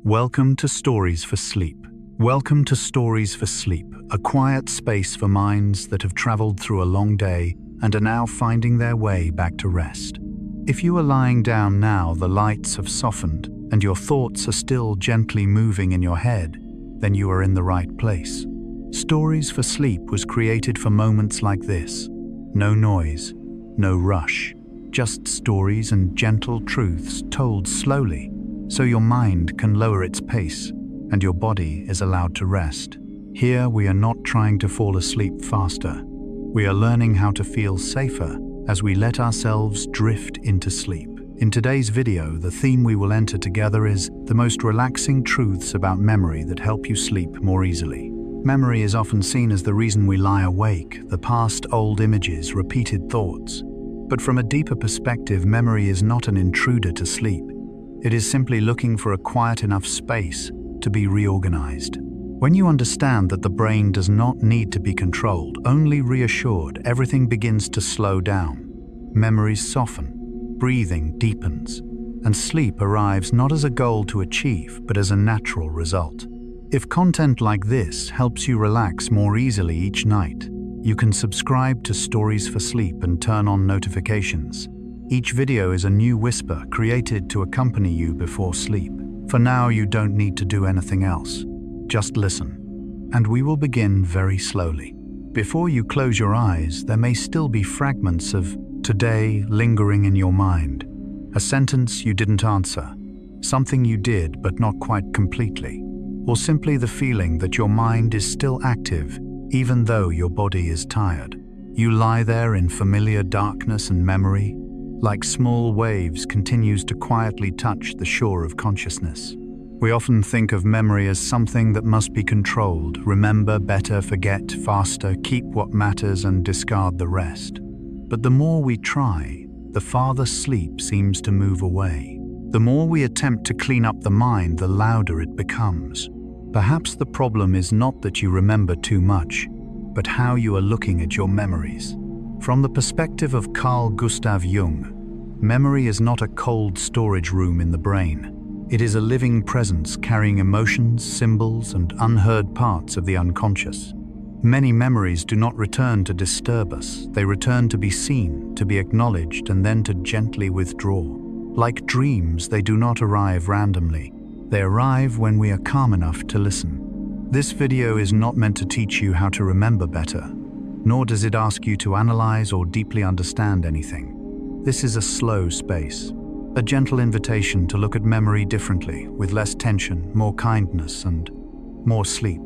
Welcome to Stories for Sleep. Welcome to Stories for Sleep, a quiet space for minds that have traveled through a long day and are now finding their way back to rest. If you are lying down now, the lights have softened, and your thoughts are still gently moving in your head, then you are in the right place. Stories for Sleep was created for moments like this. No noise, no rush, just stories and gentle truths told slowly, so your mind can lower its pace and your body is allowed to rest. Here we are not trying to fall asleep faster. We are learning how to feel safer as we let ourselves drift into sleep. In today's video, the theme we will enter together is the most relaxing truths about memory that help you sleep more easily. Memory is often seen as the reason we lie awake, the past, old images, repeated thoughts. But from a deeper perspective, memory is not an intruder to sleep. It is simply looking for a quiet enough space to be reorganized. When you understand that the brain does not need to be controlled, only reassured, everything begins to slow down. Memories soften, breathing deepens, and sleep arrives not as a goal to achieve, but as a natural result. If content like this helps you relax more easily each night, you can subscribe to Stories for Sleep and turn on notifications. Each video is a new whisper created to accompany you before sleep. For now, you don't need to do anything else. Just listen. And we will begin very slowly. Before you close your eyes, there may still be fragments of today lingering in your mind. A sentence you didn't answer, something you did but not quite completely, or simply the feeling that your mind is still active even though your body is tired. You lie there in familiar darkness, and memory, like small waves, continues to quietly touch the shore of consciousness. We often think of memory as something that must be controlled: remember better, forget faster, keep what matters and discard the rest. But the more we try, the farther sleep seems to move away. The more we attempt to clean up the mind, the louder it becomes. Perhaps the problem is not that you remember too much, but how you are looking at your memories. From the perspective of Carl Gustav Jung, memory is not a cold storage room in the brain. It is a living presence carrying emotions, symbols, and unheard parts of the unconscious. Many memories do not return to disturb us. They return to be seen, to be acknowledged, and then to gently withdraw. Like dreams, they do not arrive randomly. They arrive when we are calm enough to listen. This video is not meant to teach you how to remember better, nor does it ask you to analyze or deeply understand anything. This is a slow space, a gentle invitation to look at memory differently, with less tension, more kindness, and more sleep.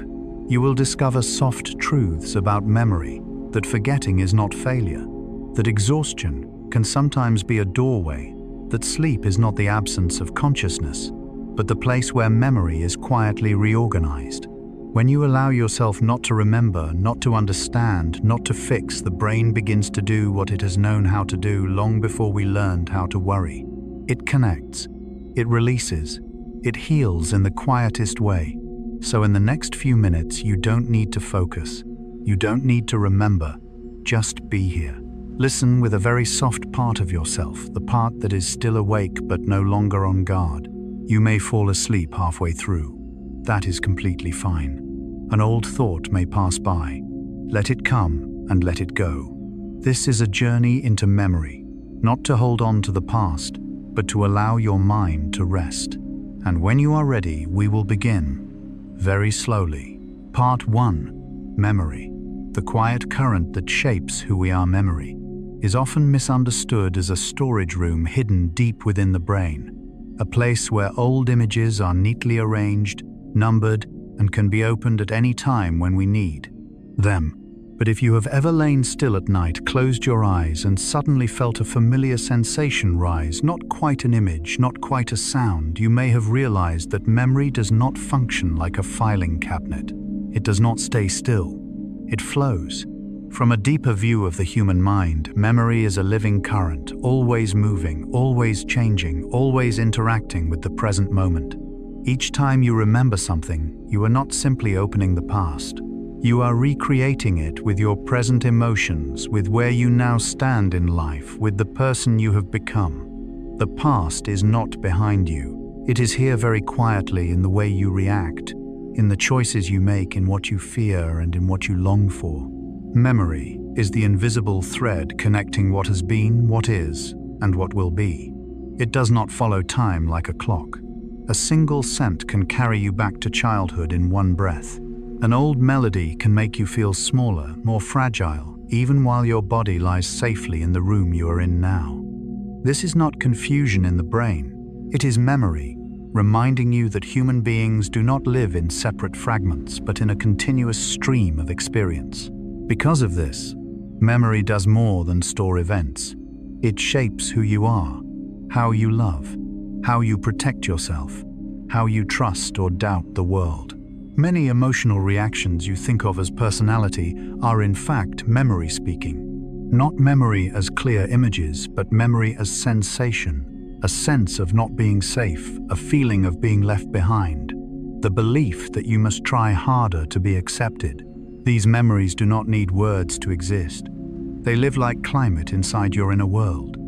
You will discover soft truths about memory, that forgetting is not failure, that exhaustion can sometimes be a doorway, that sleep is not the absence of consciousness, but the place where memory is quietly reorganized. When you allow yourself not to remember, not to understand, not to fix, the brain begins to do what it has known how to do long before we learned how to worry. It connects, it releases, it heals in the quietest way. So in the next few minutes, you don't need to focus, you don't need to remember, just be here. Listen with a very soft part of yourself, the part that is still awake but no longer on guard. You may fall asleep halfway through. That is completely fine. An old thought may pass by. Let it come and let it go. This is a journey into memory, not to hold on to the past, but to allow your mind to rest. And when you are ready, we will begin, very slowly. Part 1. Memory. The quiet current that shapes who we are. Memory is often misunderstood as a storage room hidden deep within the brain, a place where old images are neatly arranged, numbered, and can be opened at any time when we need them. But if you have ever lain still at night, closed your eyes, and suddenly felt a familiar sensation rise, not quite an image, not quite a sound, you may have realized that memory does not function like a filing cabinet. It does not stay still. It flows. From a deeper view of the human mind, memory is a living current, always moving, always changing, always interacting with the present moment. Each time you remember something, you are not simply opening the past. You are recreating it with your present emotions, with where you now stand in life, with the person you have become. The past is not behind you. It is here very quietly in the way you react, in the choices you make, in what you fear and in what you long for. Memory is the invisible thread connecting what has been, what is, and what will be. It does not follow time like a clock. A single scent can carry you back to childhood in one breath. An old melody can make you feel smaller, more fragile, even while your body lies safely in the room you are in now. This is not confusion in the brain. It is memory, reminding you that human beings do not live in separate fragments, but in a continuous stream of experience. Because of this, memory does more than store events. It shapes who you are, how you love, how you protect yourself, how you trust or doubt the world. Many emotional reactions you think of as personality are in fact memory speaking. Not memory as clear images, but memory as sensation, a sense of not being safe, a feeling of being left behind, the belief that you must try harder to be accepted. These memories do not need words to exist. They live like climate inside your inner world.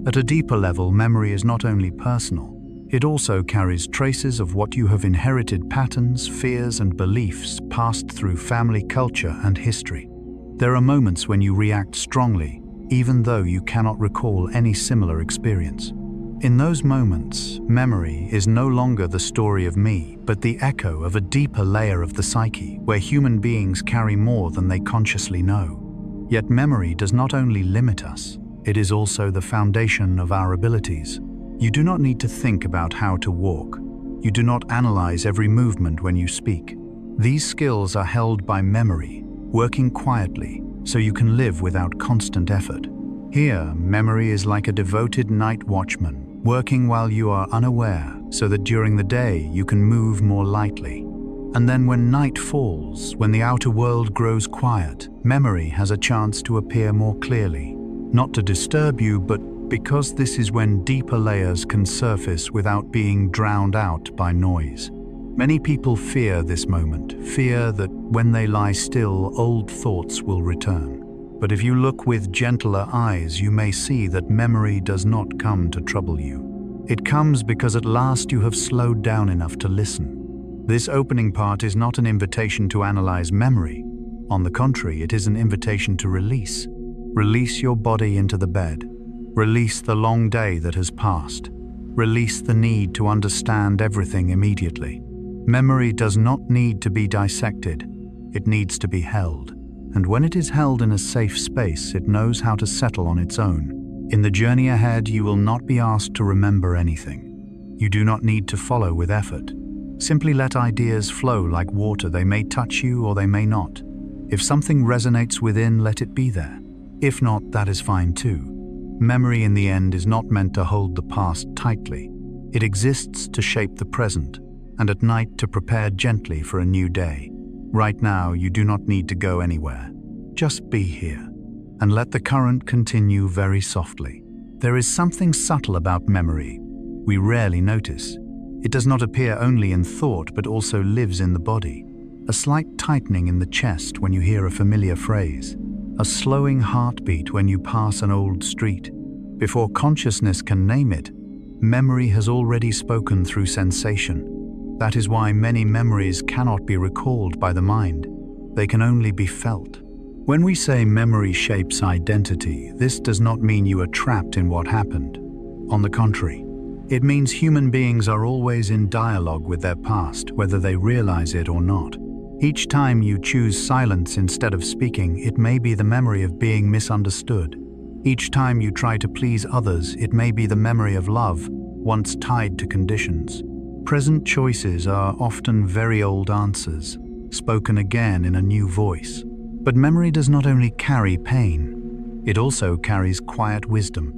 At a deeper level, memory is not only personal, it also carries traces of what you have inherited: patterns, fears, and beliefs passed through family, culture, and history. There are moments when you react strongly, even though you cannot recall any similar experience. In those moments, memory is no longer the story of me, but the echo of a deeper layer of the psyche, where human beings carry more than they consciously know. Yet memory does not only limit us, it is also the foundation of our abilities. You do not need to think about how to walk. You do not analyze every movement when you speak. These skills are held by memory, working quietly, so you can live without constant effort. Here, memory is like a devoted night watchman, working while you are unaware, so that during the day you can move more lightly. And then when night falls, when the outer world grows quiet, memory has a chance to appear more clearly. Not to disturb you, but because this is when deeper layers can surface without being drowned out by noise. Many people fear this moment, fear that when they lie still, old thoughts will return. But if you look with gentler eyes, you may see that memory does not come to trouble you. It comes because at last you have slowed down enough to listen. This opening part is not an invitation to analyze memory. On the contrary, it is an invitation to release. Release your body into the bed. Release the long day that has passed. Release the need to understand everything immediately. Memory does not need to be dissected. It needs to be held. And when it is held in a safe space, it knows how to settle on its own. In the journey ahead, you will not be asked to remember anything. You do not need to follow with effort. Simply let ideas flow like water. They may touch you or they may not. If something resonates within, let it be there. If not, that is fine too. Memory in the end is not meant to hold the past tightly. It exists to shape the present, and at night to prepare gently for a new day. Right now, you do not need to go anywhere. Just be here, and let the current continue very softly. There is something subtle about memory we rarely notice. It does not appear only in thought, but also lives in the body. A slight tightening in the chest when you hear a familiar phrase. A slowing heartbeat when you pass an old street. Before consciousness can name it, memory has already spoken through sensation. That is why many memories cannot be recalled by the mind. They can only be felt. When we say memory shapes identity, this does not mean you are trapped in what happened. On the contrary, it means human beings are always in dialogue with their past, whether they realize it or not. Each time you choose silence instead of speaking, it may be the memory of being misunderstood. Each time you try to please others, it may be the memory of love, once tied to conditions. Present choices are often very old answers, spoken again in a new voice. But memory does not only carry pain, it also carries quiet wisdom.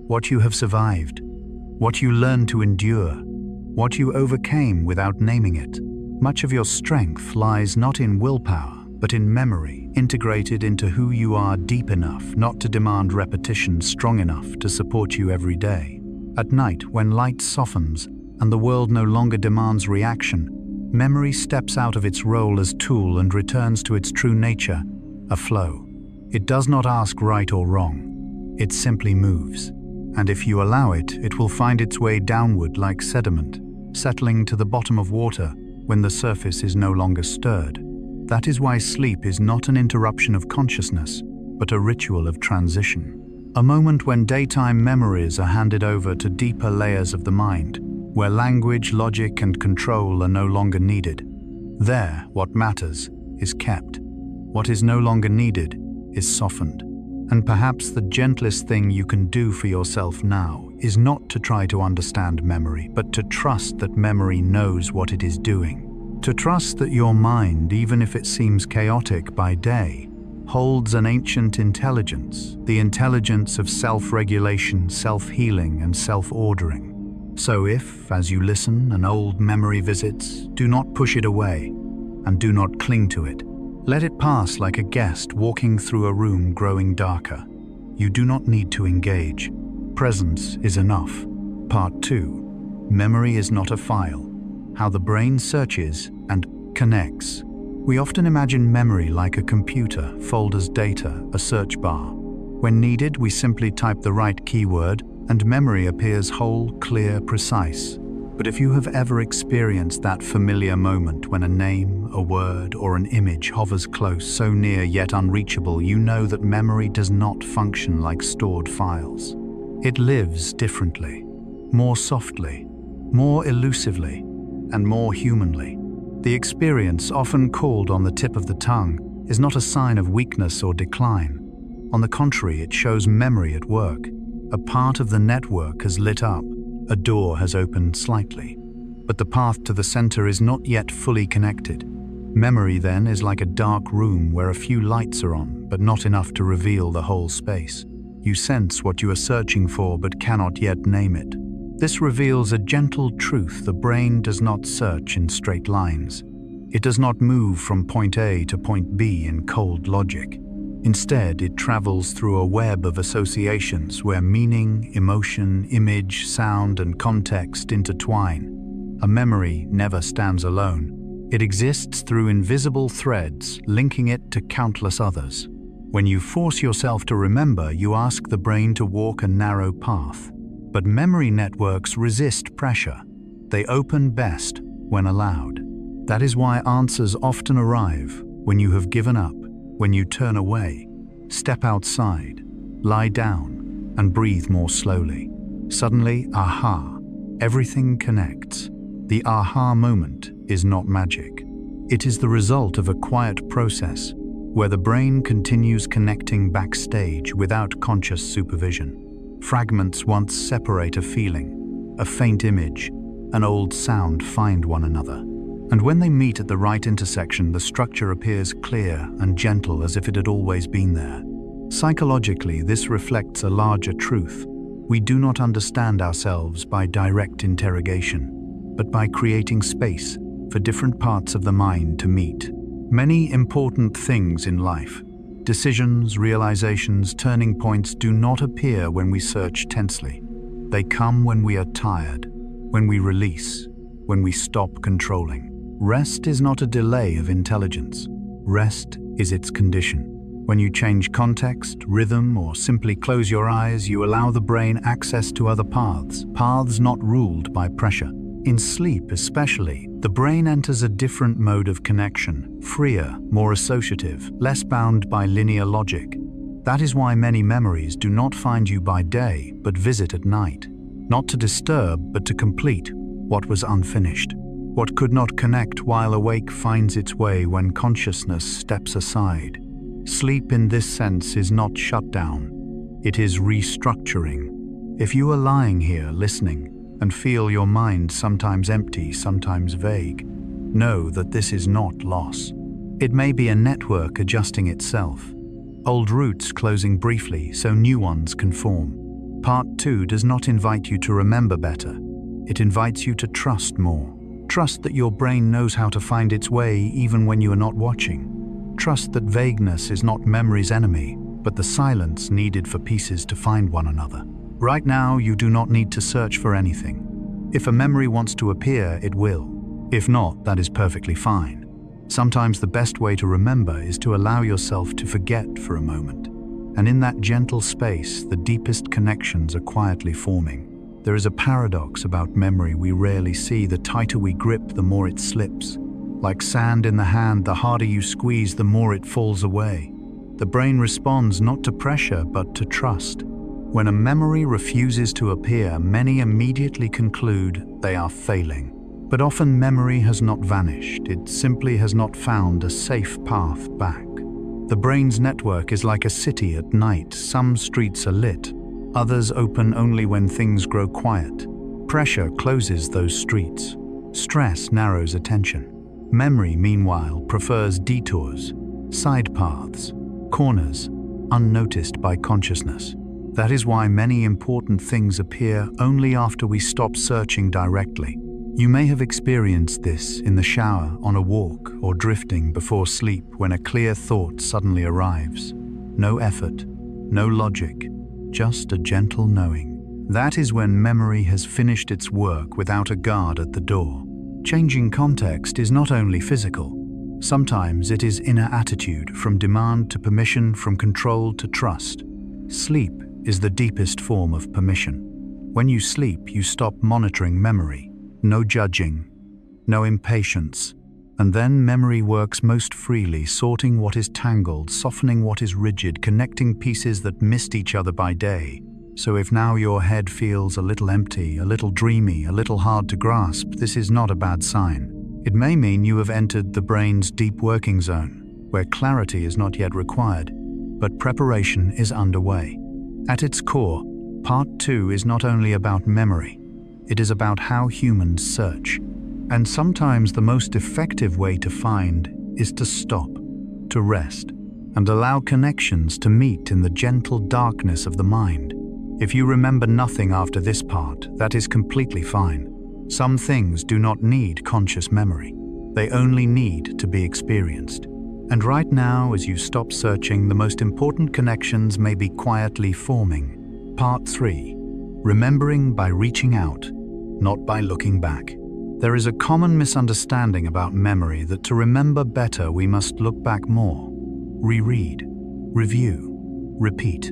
What you have survived, what you learned to endure, what you overcame without naming it. Much of your strength lies not in willpower, but in memory, integrated into who you are deep enough not to demand repetition strong enough to support you every day. At night, when light softens, and the world no longer demands reaction, memory steps out of its role as tool and returns to its true nature, a flow. It does not ask right or wrong. It simply moves. And if you allow it, it will find its way downward like sediment, settling to the bottom of water when the surface is no longer stirred. That is why sleep is not an interruption of consciousness, but a ritual of transition. A moment when daytime memories are handed over to deeper layers of the mind, where language, logic, and control are no longer needed. There, what matters is kept. What is no longer needed is softened. And perhaps the gentlest thing you can do for yourself now is not to try to understand memory, but to trust that memory knows what it is doing. To trust that your mind, even if it seems chaotic by day, holds an ancient intelligence, the intelligence of self-regulation, self-healing, and self-ordering. So if, as you listen, an old memory visits, do not push it away, and do not cling to it. Let it pass like a guest walking through a room growing darker. You do not need to engage. Presence is enough. Part 2. Memory is not a file. How the brain searches and connects. We often imagine memory like a computer, folders data, a search bar. When needed, we simply type the right keyword, and memory appears whole, clear, precise. But if you have ever experienced that familiar moment when a name, a word, or an image hovers close, so near yet unreachable, you know that memory does not function like stored files. It lives differently, more softly, more elusively, and more humanly. The experience, often called on the tip of the tongue, is not a sign of weakness or decline. On the contrary, it shows memory at work. A part of the network has lit up. A door has opened slightly, but the path to the center is not yet fully connected. Memory, then, is like a dark room where a few lights are on, but not enough to reveal the whole space. You sense what you are searching for, but cannot yet name it. This reveals a gentle truth: the brain does not search in straight lines. It does not move from point A to point B in cold logic. Instead, it travels through a web of associations where meaning, emotion, image, sound, and context intertwine. A memory never stands alone. It exists through invisible threads, linking it to countless others. When you force yourself to remember, you ask the brain to walk a narrow path. But memory networks resist pressure. They open best when allowed. That is why answers often arrive when you have given up. When you turn away, step outside, lie down, and breathe more slowly. Suddenly, aha, everything connects. The aha moment is not magic. It is the result of a quiet process where the brain continues connecting backstage without conscious supervision. Fragments once separate a feeling, a faint image, an old sound find one another. And when they meet at the right intersection, the structure appears clear and gentle, as if it had always been there. Psychologically, this reflects a larger truth. We do not understand ourselves by direct interrogation, but by creating space for different parts of the mind to meet. Many important things in life, decisions, realizations, turning points, do not appear when we search tensely. They come when we are tired, when we release, when we stop controlling. Rest is not a delay of intelligence. Rest is its condition. When you change context, rhythm, or simply close your eyes, you allow the brain access to other paths not ruled by pressure. In sleep especially, the brain enters a different mode of connection, freer, more associative, less bound by linear logic. That is why many memories do not find you by day, but visit at night. Not to disturb, but to complete what was unfinished. What could not connect while awake finds its way when consciousness steps aside. Sleep in this sense is not shutdown. It is restructuring. If you are lying here listening and feel your mind sometimes empty, sometimes vague, know that this is not loss. It may be a network adjusting itself. Old roots closing briefly so new ones can form. Part 2 does not invite you to remember better. It invites you to trust more. Trust that your brain knows how to find its way even when you are not watching. Trust that vagueness is not memory's enemy, but the silence needed for pieces to find one another. Right now, you do not need to search for anything. If a memory wants to appear, it will. If not, that is perfectly fine. Sometimes the best way to remember is to allow yourself to forget for a moment. And in that gentle space, the deepest connections are quietly forming. There is a paradox about memory we rarely see. The tighter we grip, the more it slips. Like sand in the hand, the harder you squeeze, the more it falls away. The brain responds not to pressure, but to trust. When a memory refuses to appear, many immediately conclude they are failing. But often memory has not vanished, it simply has not found a safe path back. The brain's network is like a city at night. Some streets are lit, others open only when things grow quiet. Pressure closes those streets. Stress narrows attention. Memory, meanwhile, prefers detours, side paths, corners, unnoticed by consciousness. That is why many important things appear only after we stop searching directly. You may have experienced this in the shower, on a walk, or drifting before sleep when a clear thought suddenly arrives. No effort, no logic, just a gentle knowing. That is when memory has finished its work without a guard at the door. Changing context is not only physical. Sometimes it is inner attitude, from demand to permission, from control to trust. Sleep is the deepest form of permission. When you sleep, you stop monitoring memory. No judging, no impatience, and then memory works most freely, sorting what is tangled, softening what is rigid, connecting pieces that missed each other by day. So if now your head feels a little empty, a little dreamy, a little hard to grasp, this is not a bad sign. It may mean you have entered the brain's deep working zone, where clarity is not yet required, but preparation is underway. At its core, Part 2 is not only about memory. It is about how humans search. And sometimes the most effective way to find is to stop, to rest, and allow connections to meet in the gentle darkness of the mind. If you remember nothing after this part, that is completely fine. Some things do not need conscious memory. They only need to be experienced. And right now, as you stop searching, the most important connections may be quietly forming. Part 3. Remembering by reaching out, not by looking back. There is a common misunderstanding about memory that to remember better we must look back more. Reread, review, repeat.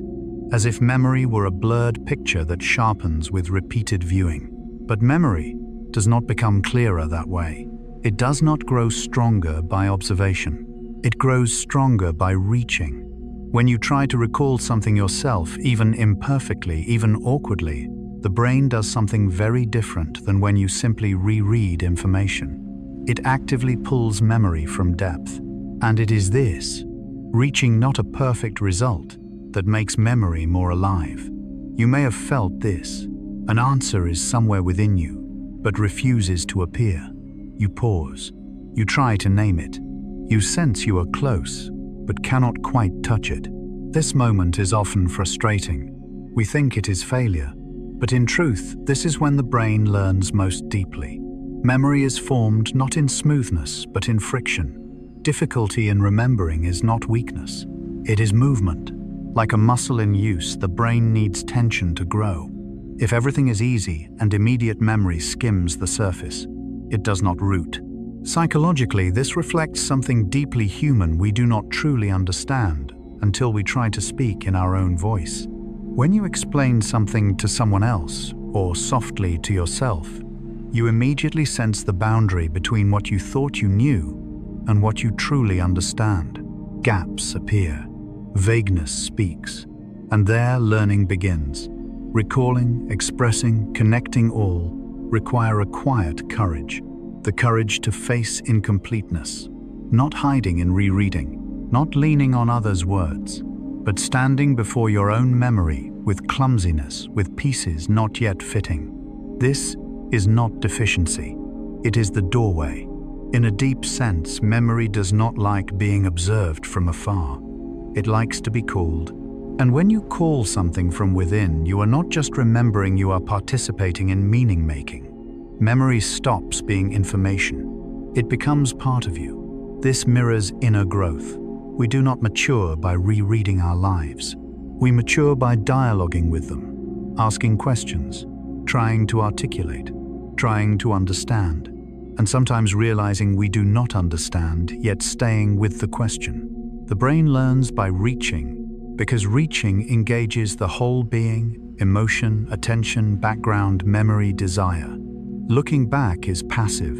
As if memory were a blurred picture that sharpens with repeated viewing. But memory does not become clearer that way. It does not grow stronger by observation. It grows stronger by reaching. When you try to recall something yourself, even imperfectly, even awkwardly, the brain does something very different than when you simply reread information. It actively pulls memory from depth. And it is this, reaching not a perfect result, that makes memory more alive. You may have felt this. An answer is somewhere within you, but refuses to appear. You pause. You try to name it. You sense you are close, but cannot quite touch it. This moment is often frustrating. We think it is failure, but in truth, this is when the brain learns most deeply. Memory is formed not in smoothness, but in friction. Difficulty in remembering is not weakness. It is movement. Like a muscle in use, the brain needs tension to grow. If everything is easy and immediate memory skims the surface, it does not root. Psychologically, this reflects something deeply human we do not truly understand until we try to speak in our own voice. When you explain something to someone else, or softly to yourself, you immediately sense the boundary between what you thought you knew and what you truly understand. Gaps appear, vagueness speaks, and there learning begins. Recalling, expressing, connecting all require a quiet courage. The courage to face incompleteness, not hiding in rereading, not leaning on others' words, but standing before your own memory with clumsiness, with pieces not yet fitting. This is not deficiency. It is the doorway. In a deep sense, memory does not like being observed from afar. It likes to be called. And when you call something from within, you are not just remembering, you are participating in meaning-making. Memory stops being information. It becomes part of you. This mirrors inner growth. We do not mature by rereading our lives. We mature by dialoguing with them, asking questions, trying to articulate, trying to understand, and sometimes realizing we do not understand, yet staying with the question. The brain learns by reaching, because reaching engages the whole being, emotion, attention, background, memory, desire. Looking back is passive,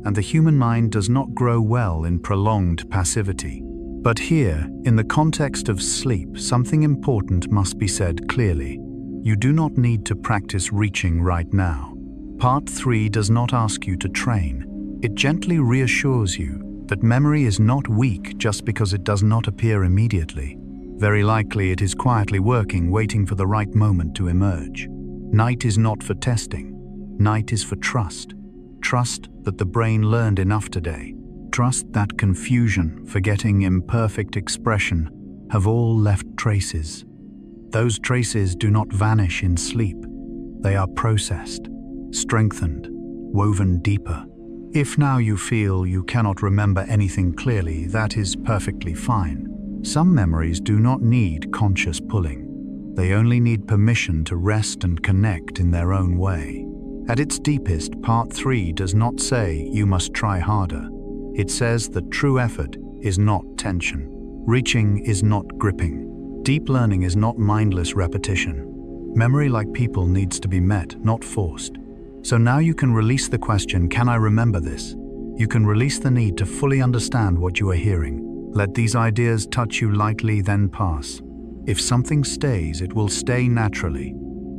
and the human mind does not grow well in prolonged passivity. But here, in the context of sleep, something important must be said clearly. You do not need to practice reaching right now. Part 3 does not ask you to train. It gently reassures you that memory is not weak just because it does not appear immediately. Very likely it is quietly working, waiting for the right moment to emerge. Night is not for testing. Night is for trust. Trust that the brain learned enough today. Trust that confusion, forgetting, imperfect expression have all left traces. Those traces do not vanish in sleep. They are processed, strengthened, woven deeper. If now you feel you cannot remember anything clearly, that is perfectly fine. Some memories do not need conscious pulling. They only need permission to rest and connect in their own way. At its deepest, Part 3 does not say you must try harder. It says that true effort is not tension. Reaching is not gripping. Deep learning is not mindless repetition. Memory, like people, needs to be met, not forced. So now you can release the question, can I remember this? You can release the need to fully understand what you are hearing. Let these ideas touch you lightly, then pass. If something stays, it will stay naturally.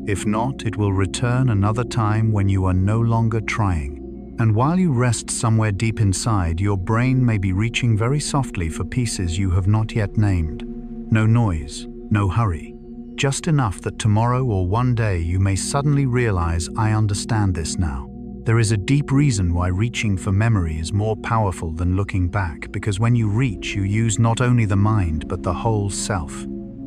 If not, it will return another time when you are no longer trying. And while you rest somewhere deep inside, your brain may be reaching very softly for pieces you have not yet named. No noise, no hurry. Just enough that tomorrow or one day you may suddenly realize, I understand this now. There is a deep reason why reaching for memory is more powerful than looking back, because when you reach, you use not only the mind, but the whole self.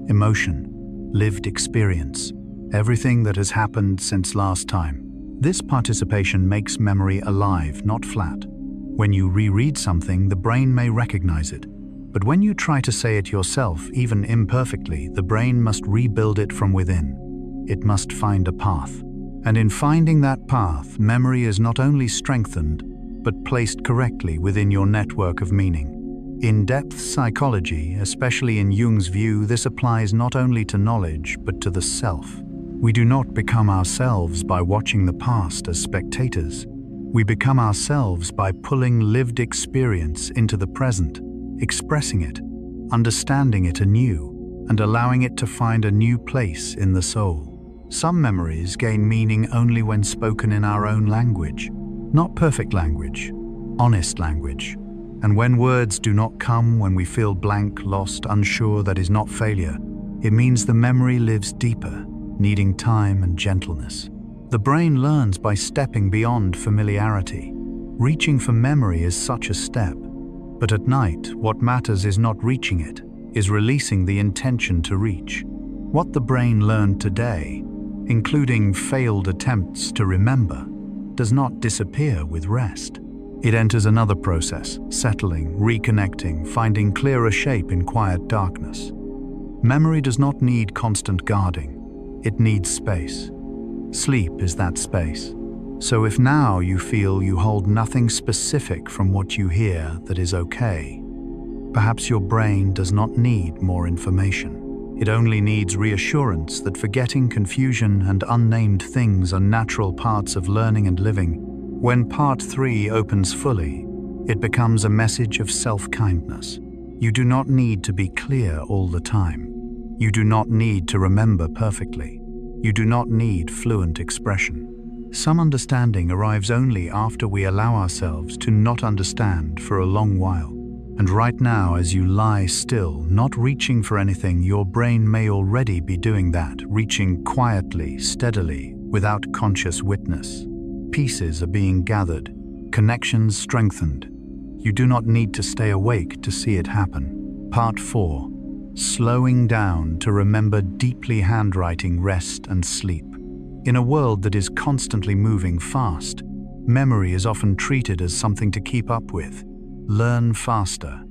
Emotion, lived experience, everything that has happened since last time. This participation makes memory alive, not flat. When you reread something, the brain may recognize it. But when you try to say it yourself, even imperfectly, the brain must rebuild it from within. It must find a path. And in finding that path, memory is not only strengthened, but placed correctly within your network of meaning. In-depth psychology, especially in Jung's view, this applies not only to knowledge, but to the self. We do not become ourselves by watching the past as spectators. We become ourselves by pulling lived experience into the present, expressing it, understanding it anew, and allowing it to find a new place in the soul. Some memories gain meaning only when spoken in our own language. Not perfect language, honest language. And when words do not come, when we feel blank, lost, unsure, that is not failure. It means the memory lives deeper, needing time and gentleness. The brain learns by stepping beyond familiarity. Reaching for memory is such a step. But at night, what matters is not reaching it, is releasing the intention to reach. What the brain learned today, including failed attempts to remember, does not disappear with rest. It enters another process, settling, reconnecting, finding clearer shape in quiet darkness. Memory does not need constant guarding. It needs space. Sleep is that space. So if now you feel you hold nothing specific from what you hear, that is okay. Perhaps your brain does not need more information. It only needs reassurance that forgetting, confusion, and unnamed things are natural parts of learning and living. When Part 3 opens fully, it becomes a message of self-kindness. You do not need to be clear all the time. You do not need to remember perfectly. You do not need fluent expression. Some understanding arrives only after we allow ourselves to not understand for a long while. And right now, as you lie still, not reaching for anything, your brain may already be doing that, reaching quietly, steadily, without conscious witness. Pieces are being gathered, connections strengthened. You do not need to stay awake to see it happen. Part 4. Slowing down to remember deeply. Handwriting, rest, and sleep. In a world that is constantly moving fast, memory is often treated as something to keep up with. Learn faster.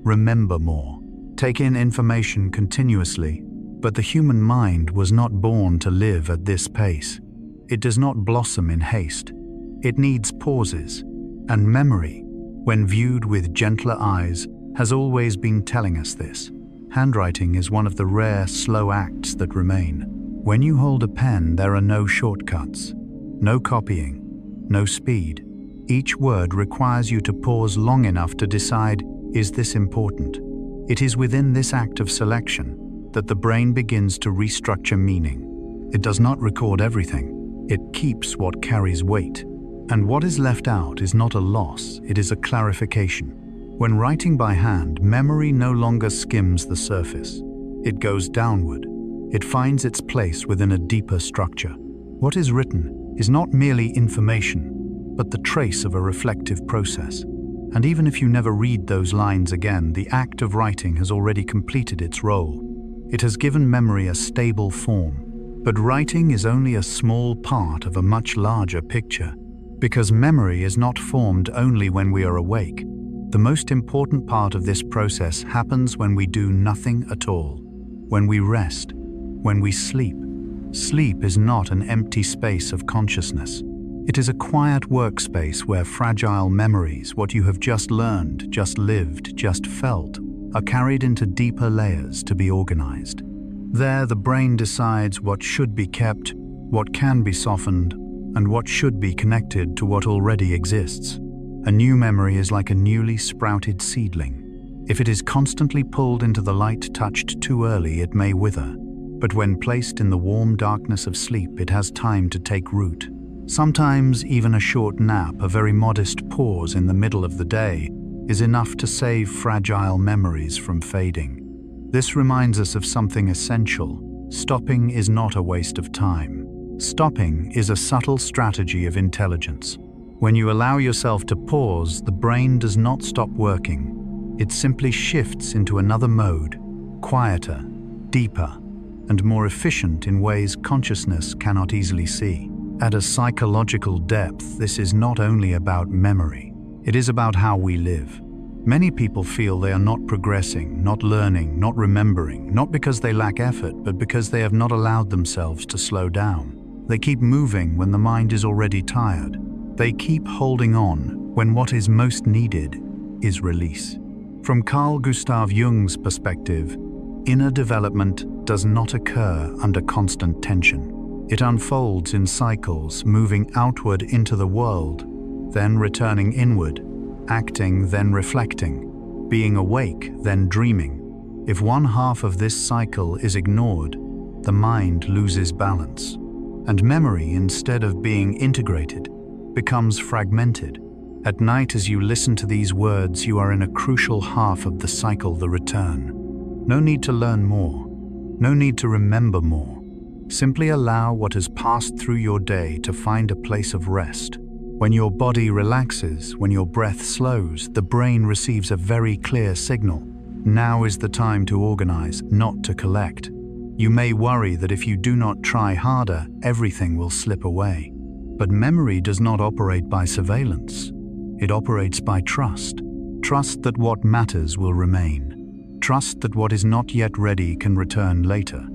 Remember more. Take in information continuously. But the human mind was not born to live at this pace. It does not blossom in haste. It needs pauses. And memory, when viewed with gentler eyes, has always been telling us this. Handwriting is one of the rare, slow acts that remain. When you hold a pen, there are no shortcuts, no copying, no speed. Each word requires you to pause long enough to decide, is this important? It is within this act of selection that the brain begins to restructure meaning. It does not record everything. It keeps what carries weight. And what is left out is not a loss, it is a clarification. When writing by hand, memory no longer skims the surface. It goes downward. It finds its place within a deeper structure. What is written is not merely information, but the trace of a reflective process. And even if you never read those lines again, the act of writing has already completed its role. It has given memory a stable form. But writing is only a small part of a much larger picture, because memory is not formed only when we are awake. The most important part of this process happens when we do nothing at all, when we rest, when we sleep. Sleep is not an empty space of consciousness. It is a quiet workspace where fragile memories, what you have just learned, just lived, just felt, are carried into deeper layers to be organized. There, the brain decides what should be kept, what can be softened, and what should be connected to what already exists. A new memory is like a newly sprouted seedling. If it is constantly pulled into the light touched too early, it may wither. But when placed in the warm darkness of sleep, it has time to take root. Sometimes even a short nap, a very modest pause in the middle of the day, is enough to save fragile memories from fading. This reminds us of something essential. Stopping is not a waste of time. Stopping is a subtle strategy of intelligence. When you allow yourself to pause, the brain does not stop working. It simply shifts into another mode, quieter, deeper, and more efficient in ways consciousness cannot easily see. At a psychological depth, this is not only about memory. It is about how we live. Many people feel they are not progressing, not learning, not remembering, not because they lack effort, but because they have not allowed themselves to slow down. They keep moving when the mind is already tired. They keep holding on when what is most needed is release. From Carl Gustav Jung's perspective, inner development does not occur under constant tension. It unfolds in cycles, moving outward into the world, then returning inward, acting, then reflecting, being awake, then dreaming. If one half of this cycle is ignored, the mind loses balance, and memory, instead of being integrated, becomes fragmented. At night, as you listen to these words, you are in a crucial half of the cycle, the return. No need to learn more. No need to remember more. Simply allow what has passed through your day to find a place of rest. When your body relaxes, when your breath slows, the brain receives a very clear signal. Now is the time to organize, not to collect. You may worry that if you do not try harder, everything will slip away. But memory does not operate by surveillance. It operates by trust. Trust that what matters will remain. Trust that what is not yet ready can return later.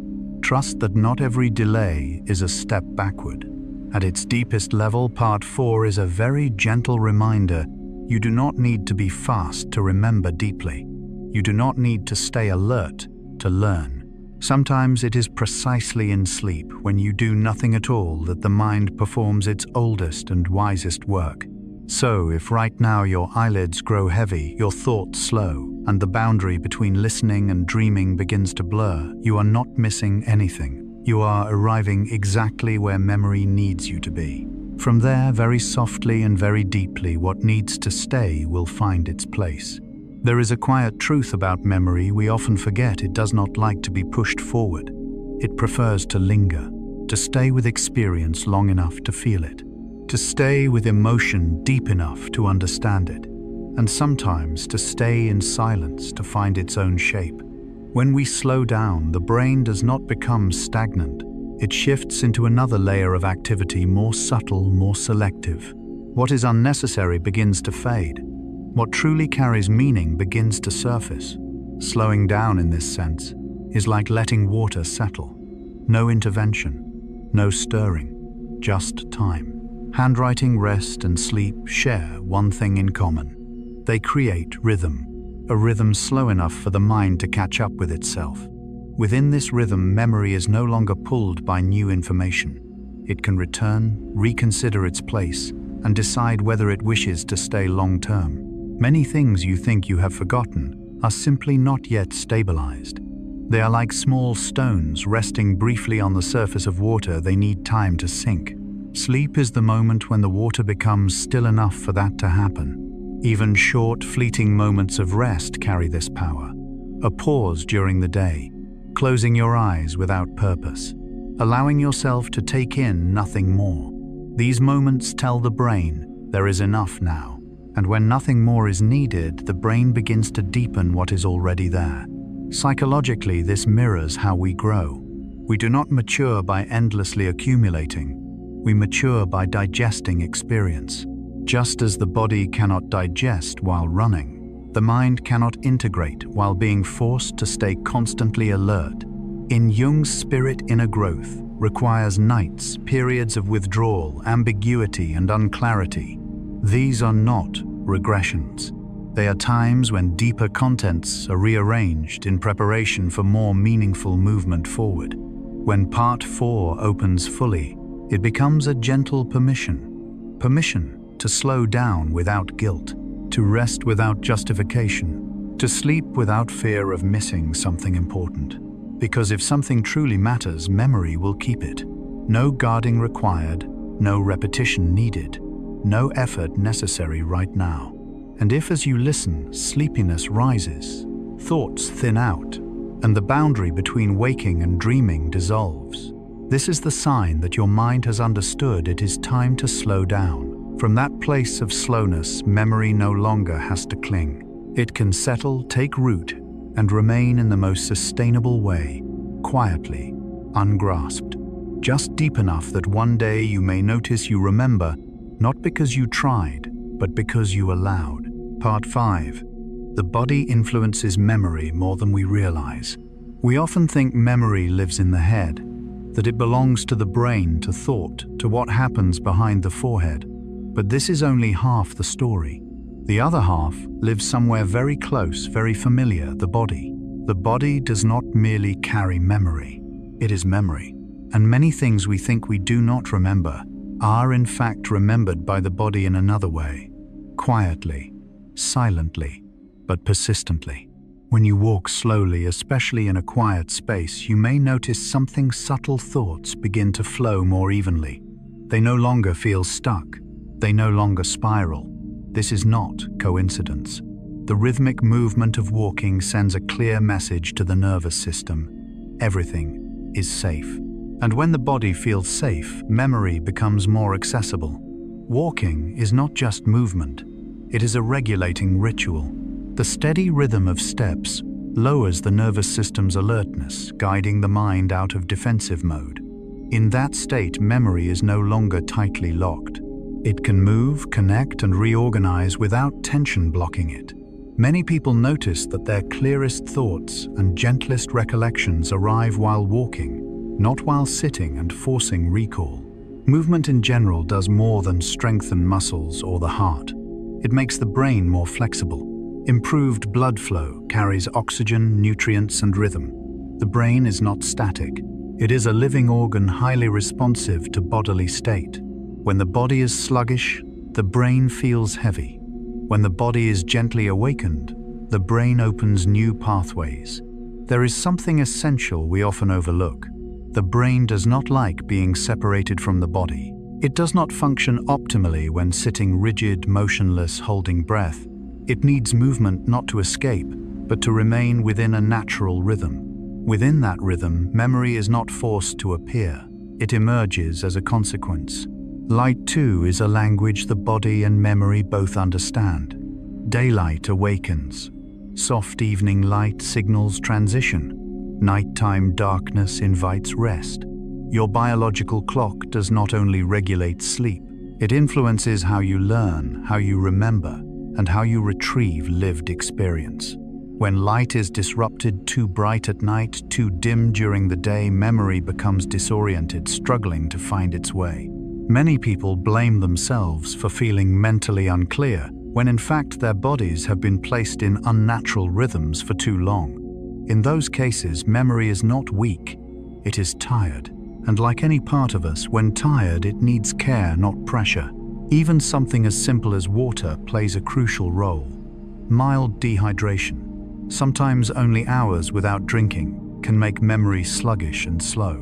Trust that not every delay is a step backward. At its deepest level, Part 4 is a very gentle reminder. You do not need to be fast to remember deeply. You do not need to stay alert to learn. Sometimes it is precisely in sleep, when you do nothing at all, that the mind performs its oldest and wisest work. So, if right now your eyelids grow heavy, your thoughts slow, and the boundary between listening and dreaming begins to blur, you are not missing anything. You are arriving exactly where memory needs you to be. From there, very softly and very deeply, what needs to stay will find its place. There is a quiet truth about memory we often forget. It does not like to be pushed forward. It prefers to linger, to stay with experience long enough to feel it, to stay with emotion deep enough to understand it, and sometimes to stay in silence to find its own shape. When we slow down, the brain does not become stagnant. It shifts into another layer of activity, more subtle, more selective. What is unnecessary begins to fade. What truly carries meaning begins to surface. Slowing down in this sense is like letting water settle. No intervention, no stirring, just time. Handwriting, rest, and sleep share one thing in common. They create rhythm, a rhythm slow enough for the mind to catch up with itself. Within this rhythm, memory is no longer pulled by new information. It can return, reconsider its place, and decide whether it wishes to stay long-term. Many things you think you have forgotten are simply not yet stabilized. They are like small stones resting briefly on the surface of water. They need time to sink. Sleep is the moment when the water becomes still enough for that to happen. Even short, fleeting moments of rest carry this power. A pause during the day, closing your eyes without purpose, allowing yourself to take in nothing more. These moments tell the brain there is enough now, and when nothing more is needed, the brain begins to deepen what is already there. Psychologically, this mirrors how we grow. We do not mature by endlessly accumulating. We mature by digesting experience. Just as the body cannot digest while running, the mind cannot integrate while being forced to stay constantly alert. In Jung's spirit, inner growth requires nights, periods of withdrawal, ambiguity, and unclarity. These are not regressions. They are times when deeper contents are rearranged in preparation for more meaningful movement forward. When part 4 opens fully, it becomes a gentle permission. Permission to slow down without guilt, to rest without justification, to sleep without fear of missing something important. Because if something truly matters, memory will keep it. No guarding required, no repetition needed, no effort necessary right now. And if as you listen, sleepiness rises, thoughts thin out, and the boundary between waking and dreaming dissolves, this is the sign that your mind has understood it is time to slow down. From that place of slowness, memory no longer has to cling. It can settle, take root, and remain in the most sustainable way, quietly, ungrasped, just deep enough that one day you may notice you remember, not because you tried, but because you allowed. Part 5. The body influences memory more than we realize. We often think memory lives in the head, that it belongs to the brain, to thought, to what happens behind the forehead. But this is only half the story. The other half lives somewhere very close, very familiar, the body. The body does not merely carry memory. It is memory. And many things we think we do not remember are in fact remembered by the body in another way, quietly, silently, but persistently. When you walk slowly, especially in a quiet space, you may notice something. Subtle thoughts begin to flow more evenly. They no longer feel stuck. They no longer spiral. This is not coincidence. The rhythmic movement of walking sends a clear message to the nervous system. Everything is safe. And when the body feels safe, memory becomes more accessible. Walking is not just movement. It is a regulating ritual. The steady rhythm of steps lowers the nervous system's alertness, guiding the mind out of defensive mode. In that state, memory is no longer tightly locked. It can move, connect, and reorganize without tension blocking it. Many people notice that their clearest thoughts and gentlest recollections arrive while walking, not while sitting and forcing recall. Movement in general does more than strengthen muscles or the heart. It makes the brain more flexible. Improved blood flow carries oxygen, nutrients, and rhythm. The brain is not static. It is a living organ highly responsive to bodily state. When the body is sluggish, the brain feels heavy. When the body is gently awakened, the brain opens new pathways. There is something essential we often overlook. The brain does not like being separated from the body. It does not function optimally when sitting rigid, motionless, holding breath. It needs movement not to escape, but to remain within a natural rhythm. Within that rhythm, memory is not forced to appear. It emerges as a consequence. Light, too, is a language the body and memory both understand. Daylight awakens. Soft evening light signals transition. Nighttime darkness invites rest. Your biological clock does not only regulate sleep, it influences how you learn, how you remember, and how you retrieve lived experience. When light is disrupted, too bright at night, too dim during the day, memory becomes disoriented, struggling to find its way. Many people blame themselves for feeling mentally unclear, when in fact their bodies have been placed in unnatural rhythms for too long. In those cases, memory is not weak, it is tired. And like any part of us, when tired, it needs care, not pressure. Even something as simple as water plays a crucial role. Mild dehydration, sometimes only hours without drinking, can make memory sluggish and slow.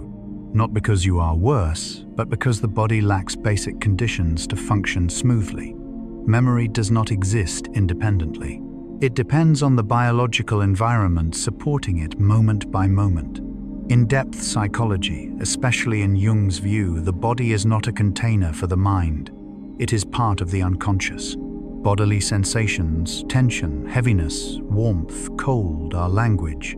Not because you are worse, but because the body lacks basic conditions to function smoothly. Memory does not exist independently. It depends on the biological environment supporting it moment by moment. In-depth psychology, especially in Jung's view, the body is not a container for the mind. It is part of the unconscious. Bodily sensations, tension, heaviness, warmth, cold are language.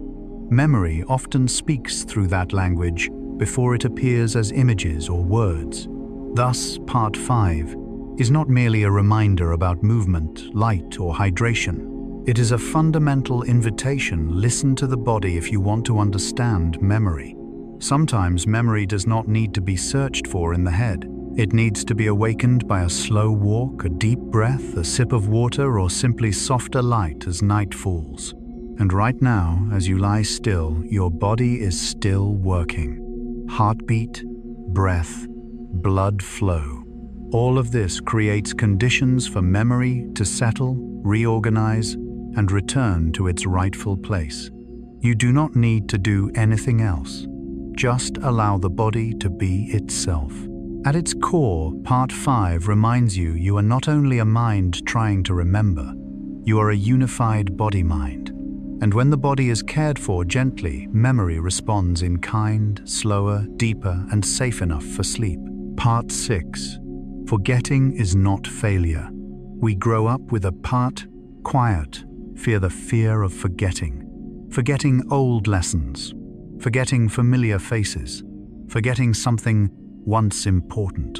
Memory often speaks through that language before it appears as images or words. Thus, Part 5 is not merely a reminder about movement, light, or hydration. It is a fundamental invitation. Listen to the body if you want to understand memory. Sometimes memory does not need to be searched for in the head. It needs to be awakened by a slow walk, a deep breath, a sip of water, or simply softer light as night falls. And right now, as you lie still, your body is still working. Heartbeat, breath, blood flow. All of this creates conditions for memory to settle, reorganize, and return to its rightful place. You do not need to do anything else. Just allow the body to be itself. At its core, Part 5 reminds you are not only a mind trying to remember, you are a unified body-mind. And when the body is cared for gently, memory responds in kind, slower, deeper, and safe enough for sleep. Part 6. Forgetting is not failure. We grow up with a part, quiet, the fear of forgetting. Forgetting old lessons. Forgetting familiar faces. Forgetting something once important.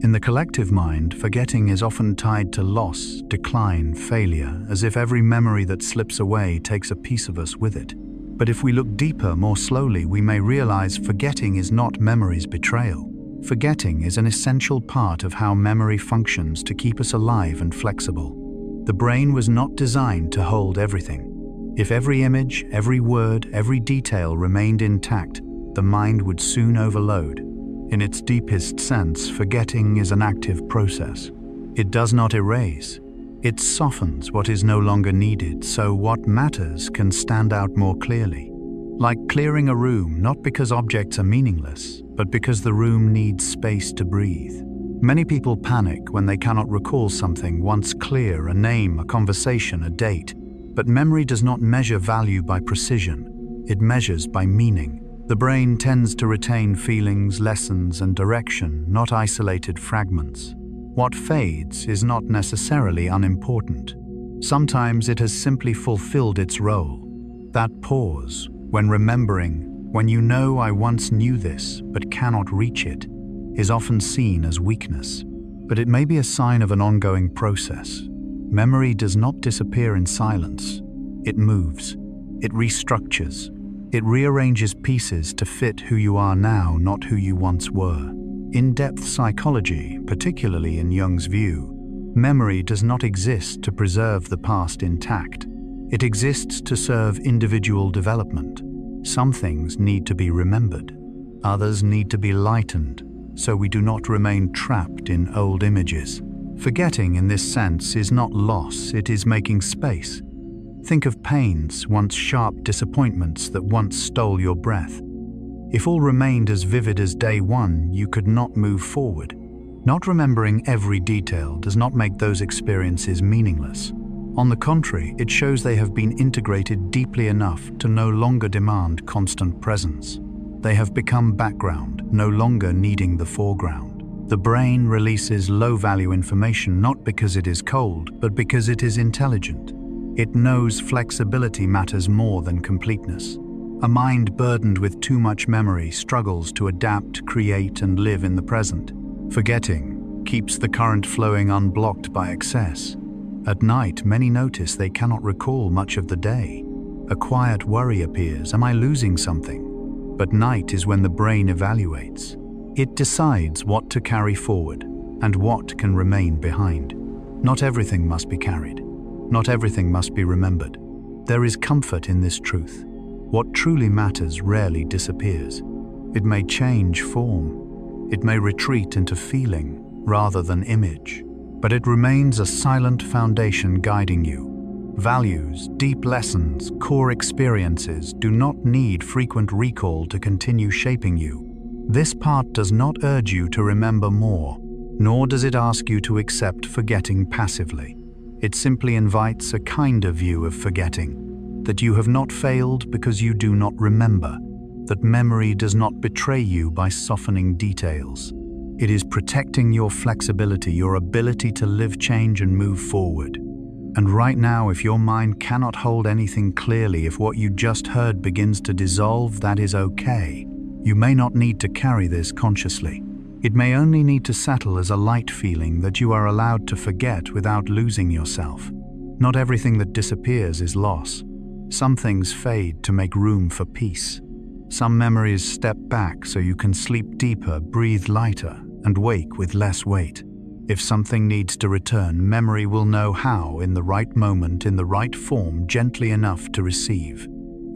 In the collective mind, forgetting is often tied to loss, decline, failure, as if every memory that slips away takes a piece of us with it. But if we look deeper, more slowly, we may realize forgetting is not memory's betrayal. Forgetting is an essential part of how memory functions to keep us alive and flexible. The brain was not designed to hold everything. If every image, every word, every detail remained intact, the mind would soon overload. In its deepest sense, forgetting is an active process. It does not erase. It softens what is no longer needed, so what matters can stand out more clearly. Like clearing a room, not because objects are meaningless, but because the room needs space to breathe. Many people panic when they cannot recall something once clear, a name, a conversation, a date. But memory does not measure value by precision. It measures by meaning. The brain tends to retain feelings, lessons, and direction, not isolated fragments. What fades is not necessarily unimportant. Sometimes it has simply fulfilled its role. That pause, when remembering, when you know I once knew this but cannot reach it, is often seen as weakness. But it may be a sign of an ongoing process. Memory does not disappear in silence. It moves. It restructures. It rearranges pieces to fit who you are now, not who you once were. In-depth psychology, particularly in Jung's view, memory does not exist to preserve the past intact. It exists to serve individual development. Some things need to be remembered. Others need to be lightened, so we do not remain trapped in old images. Forgetting in this sense is not loss, it is making space. Think of pains, once sharp disappointments that once stole your breath. If all remained as vivid as day one, you could not move forward. Not remembering every detail does not make those experiences meaningless. On the contrary, it shows they have been integrated deeply enough to no longer demand constant presence. They have become background, no longer needing the foreground. The brain releases low-value information not because it is cold, but because it is intelligent. It knows flexibility matters more than completeness. A mind burdened with too much memory struggles to adapt, create, and live in the present. Forgetting keeps the current flowing unblocked by excess. At night, many notice they cannot recall much of the day. A quiet worry appears, am I losing something? But night is when the brain evaluates. It decides what to carry forward and what can remain behind. Not everything must be carried. Not everything must be remembered. There is comfort in this truth. What truly matters rarely disappears. It may change form. It may retreat into feeling rather than image, but it remains a silent foundation guiding you. Values, deep lessons, core experiences do not need frequent recall to continue shaping you. This part does not urge you to remember more, nor does it ask you to accept forgetting passively. It simply invites a kinder view of forgetting, that you have not failed because you do not remember, that memory does not betray you by softening details. It is protecting your flexibility, your ability to live, change, and move forward. And right now, if your mind cannot hold anything clearly, if what you just heard begins to dissolve, that is okay. You may not need to carry this consciously. It may only need to settle as a light feeling that you are allowed to forget without losing yourself. Not everything that disappears is loss. Some things fade to make room for peace. Some memories step back so you can sleep deeper, breathe lighter, and wake with less weight. If something needs to return, memory will know how, in the right moment, in the right form, gently enough to receive.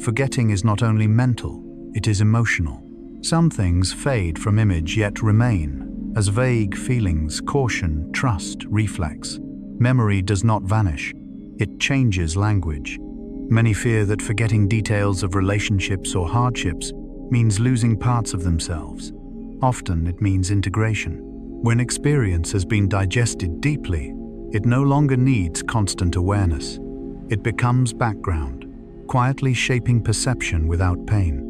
Forgetting is not only mental, it is emotional. Some things fade from image yet remain, as vague feelings, caution, trust, reflex. Memory does not vanish, it changes language. Many fear that forgetting details of relationships or hardships means losing parts of themselves. Often it means integration. When experience has been digested deeply, it no longer needs constant awareness. It becomes background, quietly shaping perception without pain.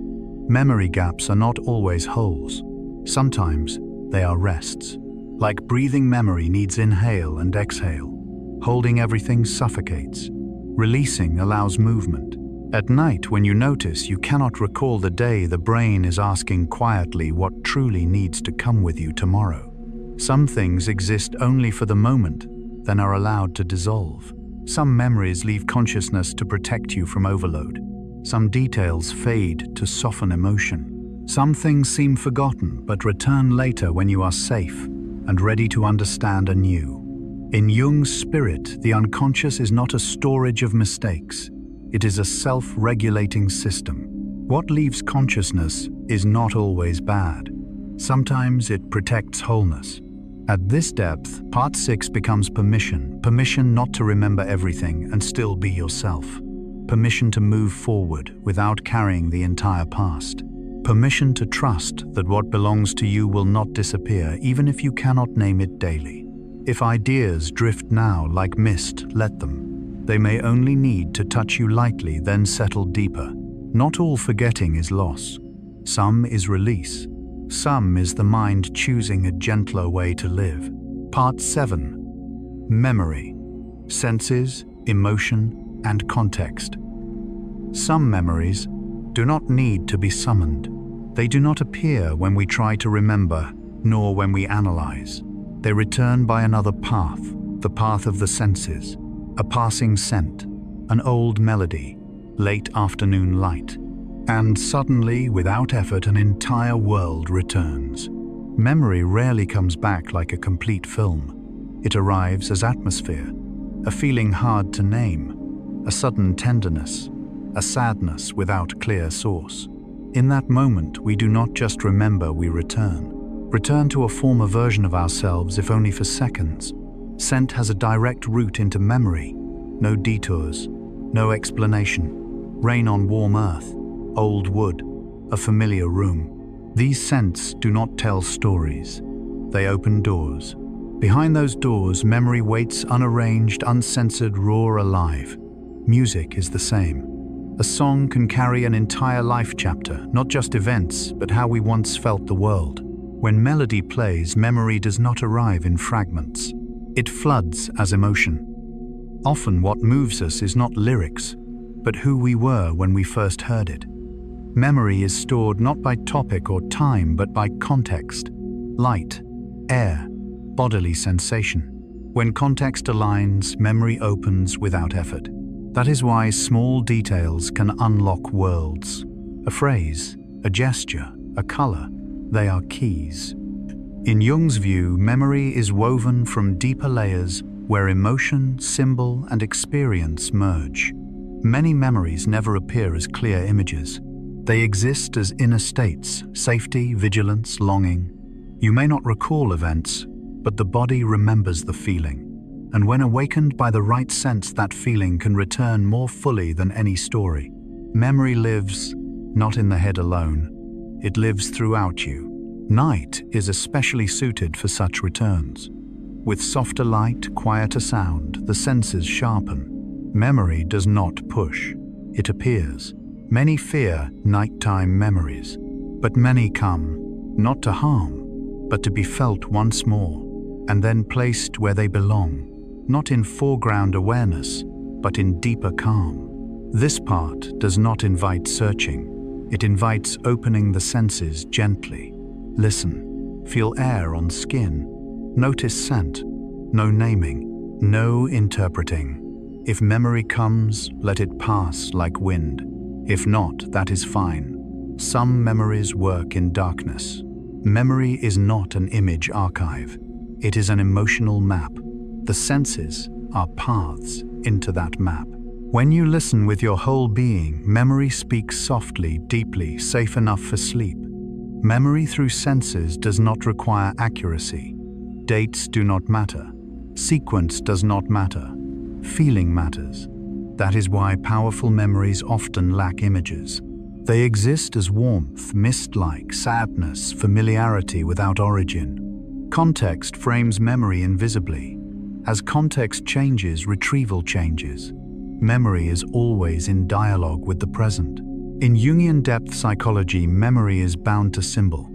Memory gaps are not always holes. Sometimes they are rests. Like breathing, memory needs inhale and exhale. Holding everything suffocates. Releasing allows movement. At night, when you notice you cannot recall the day, the brain is asking quietly what truly needs to come with you tomorrow. Some things exist only for the moment, then are allowed to dissolve. Some memories leave consciousness to protect you from overload. Some details fade to soften emotion. Some things seem forgotten but return later when you are safe and ready to understand anew. In Jung's spirit, the unconscious is not a storage of mistakes. It is a self-regulating system. What leaves consciousness is not always bad. Sometimes it protects wholeness. At this depth, part 6 becomes permission. Permission not to remember everything and still be yourself. Permission to move forward without carrying the entire past. Permission to trust that what belongs to you will not disappear even if you cannot name it daily. If ideas drift now like mist, let them. They may only need to touch you lightly, then settle deeper. Not all forgetting is loss. Some is release. Some is the mind choosing a gentler way to live. Part 7. Memory. Senses, emotion, and context. Some memories do not need to be summoned. They do not appear when we try to remember, nor when we analyze. They return by another path, the path of the senses. A passing scent, an old melody, late afternoon light. And suddenly, without effort, an entire world returns. Memory rarely comes back like a complete film. It arrives as atmosphere, a feeling hard to name, a sudden tenderness, a sadness without clear source. In that moment, we do not just remember, we return to a former version of ourselves, if only for seconds. Scent has a direct route into memory. No detours, no explanation. Rain on warm earth, old wood, a familiar room. These scents do not tell stories. They open doors. Behind those doors, memory waits, unarranged, uncensored, raw, alive. Music is the same. A song can carry an entire life chapter, not just events, but how we once felt the world. When melody plays, memory does not arrive in fragments. It floods as emotion. Often what moves us is not lyrics, but who we were when we first heard it. Memory is stored not by topic or time, but by context, light, air, bodily sensation. When context aligns, memory opens without effort. That is why small details can unlock worlds. A phrase, a gesture, a color, they are keys. In Jung's view, memory is woven from deeper layers where emotion, symbol, and experience merge. Many memories never appear as clear images. They exist as inner states: safety, vigilance, longing. You may not recall events, but the body remembers the feeling. And when awakened by the right sense, that feeling can return more fully than any story. Memory lives not in the head alone. It lives throughout you. Night is especially suited for such returns. With softer light, quieter sound, the senses sharpen. Memory does not push. It appears. Many fear nighttime memories, but many come, not to harm, but to be felt once more, and then placed where they belong, not in foreground awareness, but in deeper calm. This part does not invite searching. It invites opening the senses gently. Listen, feel air on skin, notice scent, no naming, no interpreting. If memory comes, let it pass like wind. If not, that is fine. Some memories work in darkness. Memory is not an image archive. It is an emotional map. The senses are paths into that map. When you listen with your whole being, memory speaks softly, deeply, safe enough for sleep. Memory through senses does not require accuracy. Dates do not matter. Sequence does not matter. Feeling matters. That is why powerful memories often lack images. They exist as warmth, mist-like, sadness, familiarity without origin. Context frames memory invisibly. As context changes, retrieval changes. Memory is always in dialogue with the present. In Jungian depth psychology, memory is bound to symbol.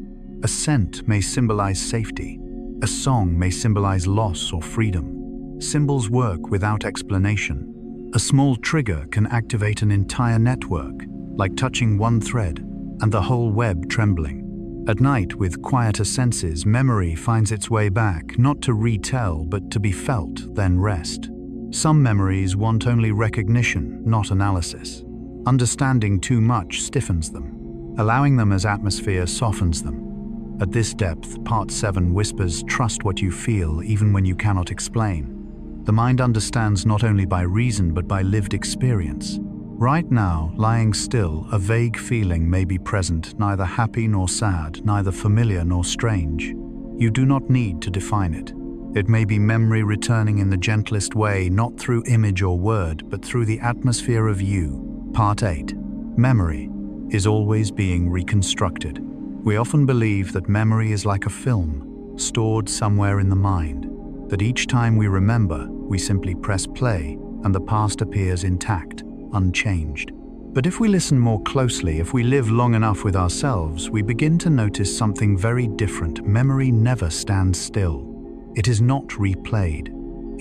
A scent may symbolize safety. A song may symbolize loss or freedom. Symbols work without explanation. A small trigger can activate an entire network, like touching one thread and the whole web trembling. At night, with quieter senses, memory finds its way back, not to retell, but to be felt, then rest. Some memories want only recognition, not analysis. Understanding too much stiffens them. Allowing them as atmosphere softens them. At this depth, Part 7 whispers, trust what you feel, even when you cannot explain. The mind understands not only by reason, but by lived experience. Right now, lying still, a vague feeling may be present, neither happy nor sad, neither familiar nor strange. You do not need to define it. It may be memory returning in the gentlest way, not through image or word, but through the atmosphere of you. Part 8. Memory is always being reconstructed. We often believe that memory is like a film, stored somewhere in the mind, that each time we remember, we simply press play and the past appears intact, unchanged. But if we listen more closely, if we live long enough with ourselves, we begin to notice something very different. Memory never stands still. It is not replayed.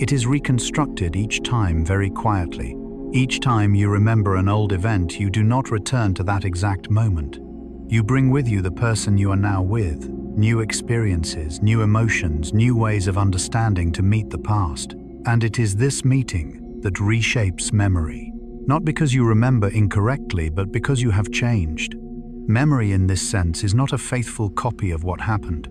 It is reconstructed each time very quietly. Each time you remember an old event, you do not return to that exact moment. You bring with you the person you are now with, new experiences, new emotions, new ways of understanding to meet the past. And it is this meeting that reshapes memory. Not because you remember incorrectly, but because you have changed. Memory in this sense is not a faithful copy of what happened.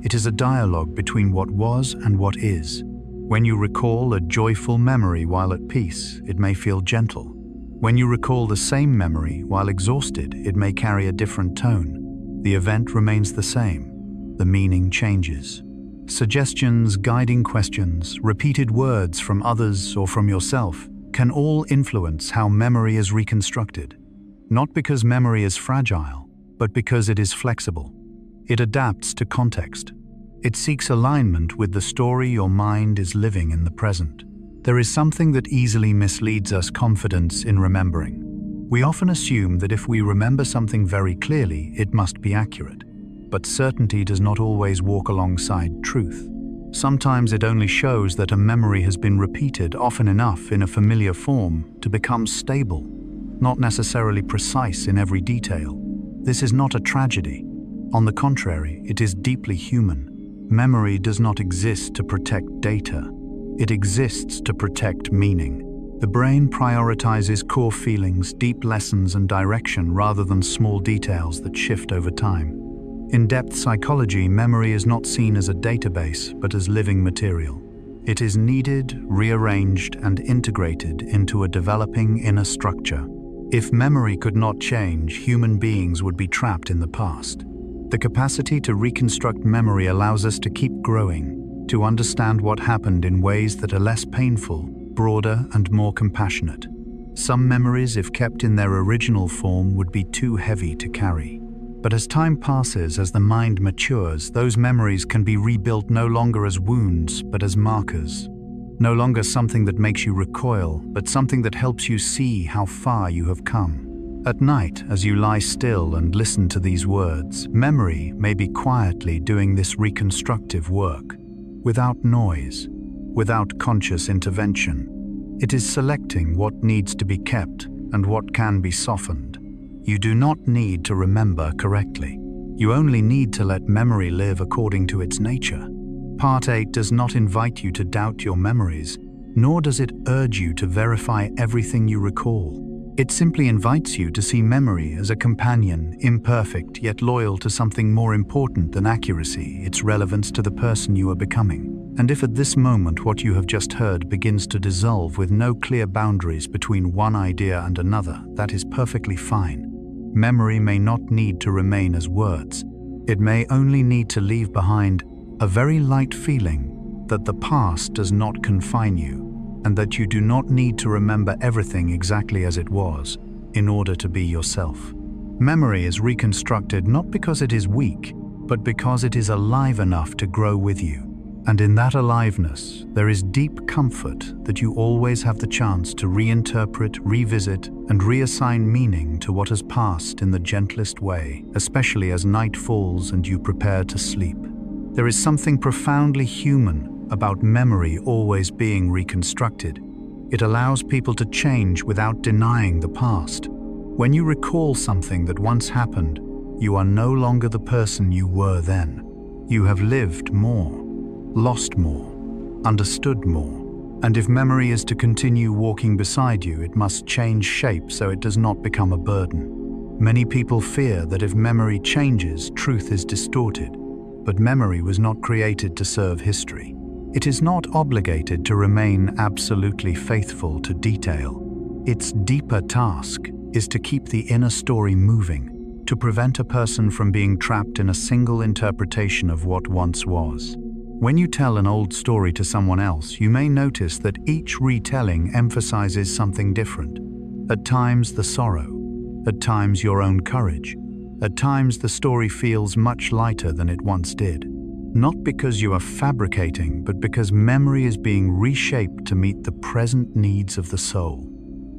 It is a dialogue between what was and what is. When you recall a joyful memory while at peace, it may feel gentle. When you recall the same memory while exhausted, it may carry a different tone. The event remains the same. The meaning changes. Suggestions, guiding questions, repeated words from others or from yourself can all influence how memory is reconstructed. Not because memory is fragile, but because it is flexible. It adapts to context. It seeks alignment with the story your mind is living in the present. There is something that easily misleads us: confidence in remembering. We often assume that if we remember something very clearly, it must be accurate. But certainty does not always walk alongside truth. Sometimes it only shows that a memory has been repeated often enough in a familiar form to become stable, not necessarily precise in every detail. This is not a tragedy. On the contrary, it is deeply human. Memory does not exist to protect data. It exists to protect meaning. The brain prioritizes core feelings, deep lessons, and direction rather than small details that shift over time. In depth psychology, memory is not seen as a database, but as living material. It is kneaded, rearranged, and integrated into a developing inner structure. If memory could not change, human beings would be trapped in the past. The capacity to reconstruct memory allows us to keep growing, to understand what happened in ways that are less painful, broader, and more compassionate. Some memories, if kept in their original form, would be too heavy to carry. But as time passes, as the mind matures, those memories can be rebuilt no longer as wounds, but as markers. No longer something that makes you recoil, but something that helps you see how far you have come. At night, as you lie still and listen to these words, memory may be quietly doing this reconstructive work, without noise, without conscious intervention. It is selecting what needs to be kept and what can be softened. You do not need to remember correctly. You only need to let memory live according to its nature. Part 8 does not invite you to doubt your memories, nor does it urge you to verify everything you recall. It simply invites you to see memory as a companion, imperfect yet loyal to something more important than accuracy, its relevance to the person you are becoming. And if at this moment what you have just heard begins to dissolve with no clear boundaries between one idea and another, that is perfectly fine. Memory may not need to remain as words. It may only need to leave behind a very light feeling that the past does not confine you, and that you do not need to remember everything exactly as it was in order to be yourself. Memory is reconstructed not because it is weak, but because it is alive enough to grow with you. And in that aliveness, there is deep comfort that you always have the chance to reinterpret, revisit, and reassign meaning to what has passed in the gentlest way, especially as night falls and you prepare to sleep. There is something profoundly human about memory always being reconstructed. It allows people to change without denying the past. When you recall something that once happened, you are no longer the person you were then. You have lived more, lost more, understood more. And if memory is to continue walking beside you, it must change shape so it does not become a burden. Many people fear that if memory changes, truth is distorted. But memory was not created to serve history. It is not obligated to remain absolutely faithful to detail. Its deeper task is to keep the inner story moving, to prevent a person from being trapped in a single interpretation of what once was. When you tell an old story to someone else, you may notice that each retelling emphasizes something different. At times the sorrow, at times your own courage. At times the story feels much lighter than it once did. Not because you are fabricating, but because memory is being reshaped to meet the present needs of the soul.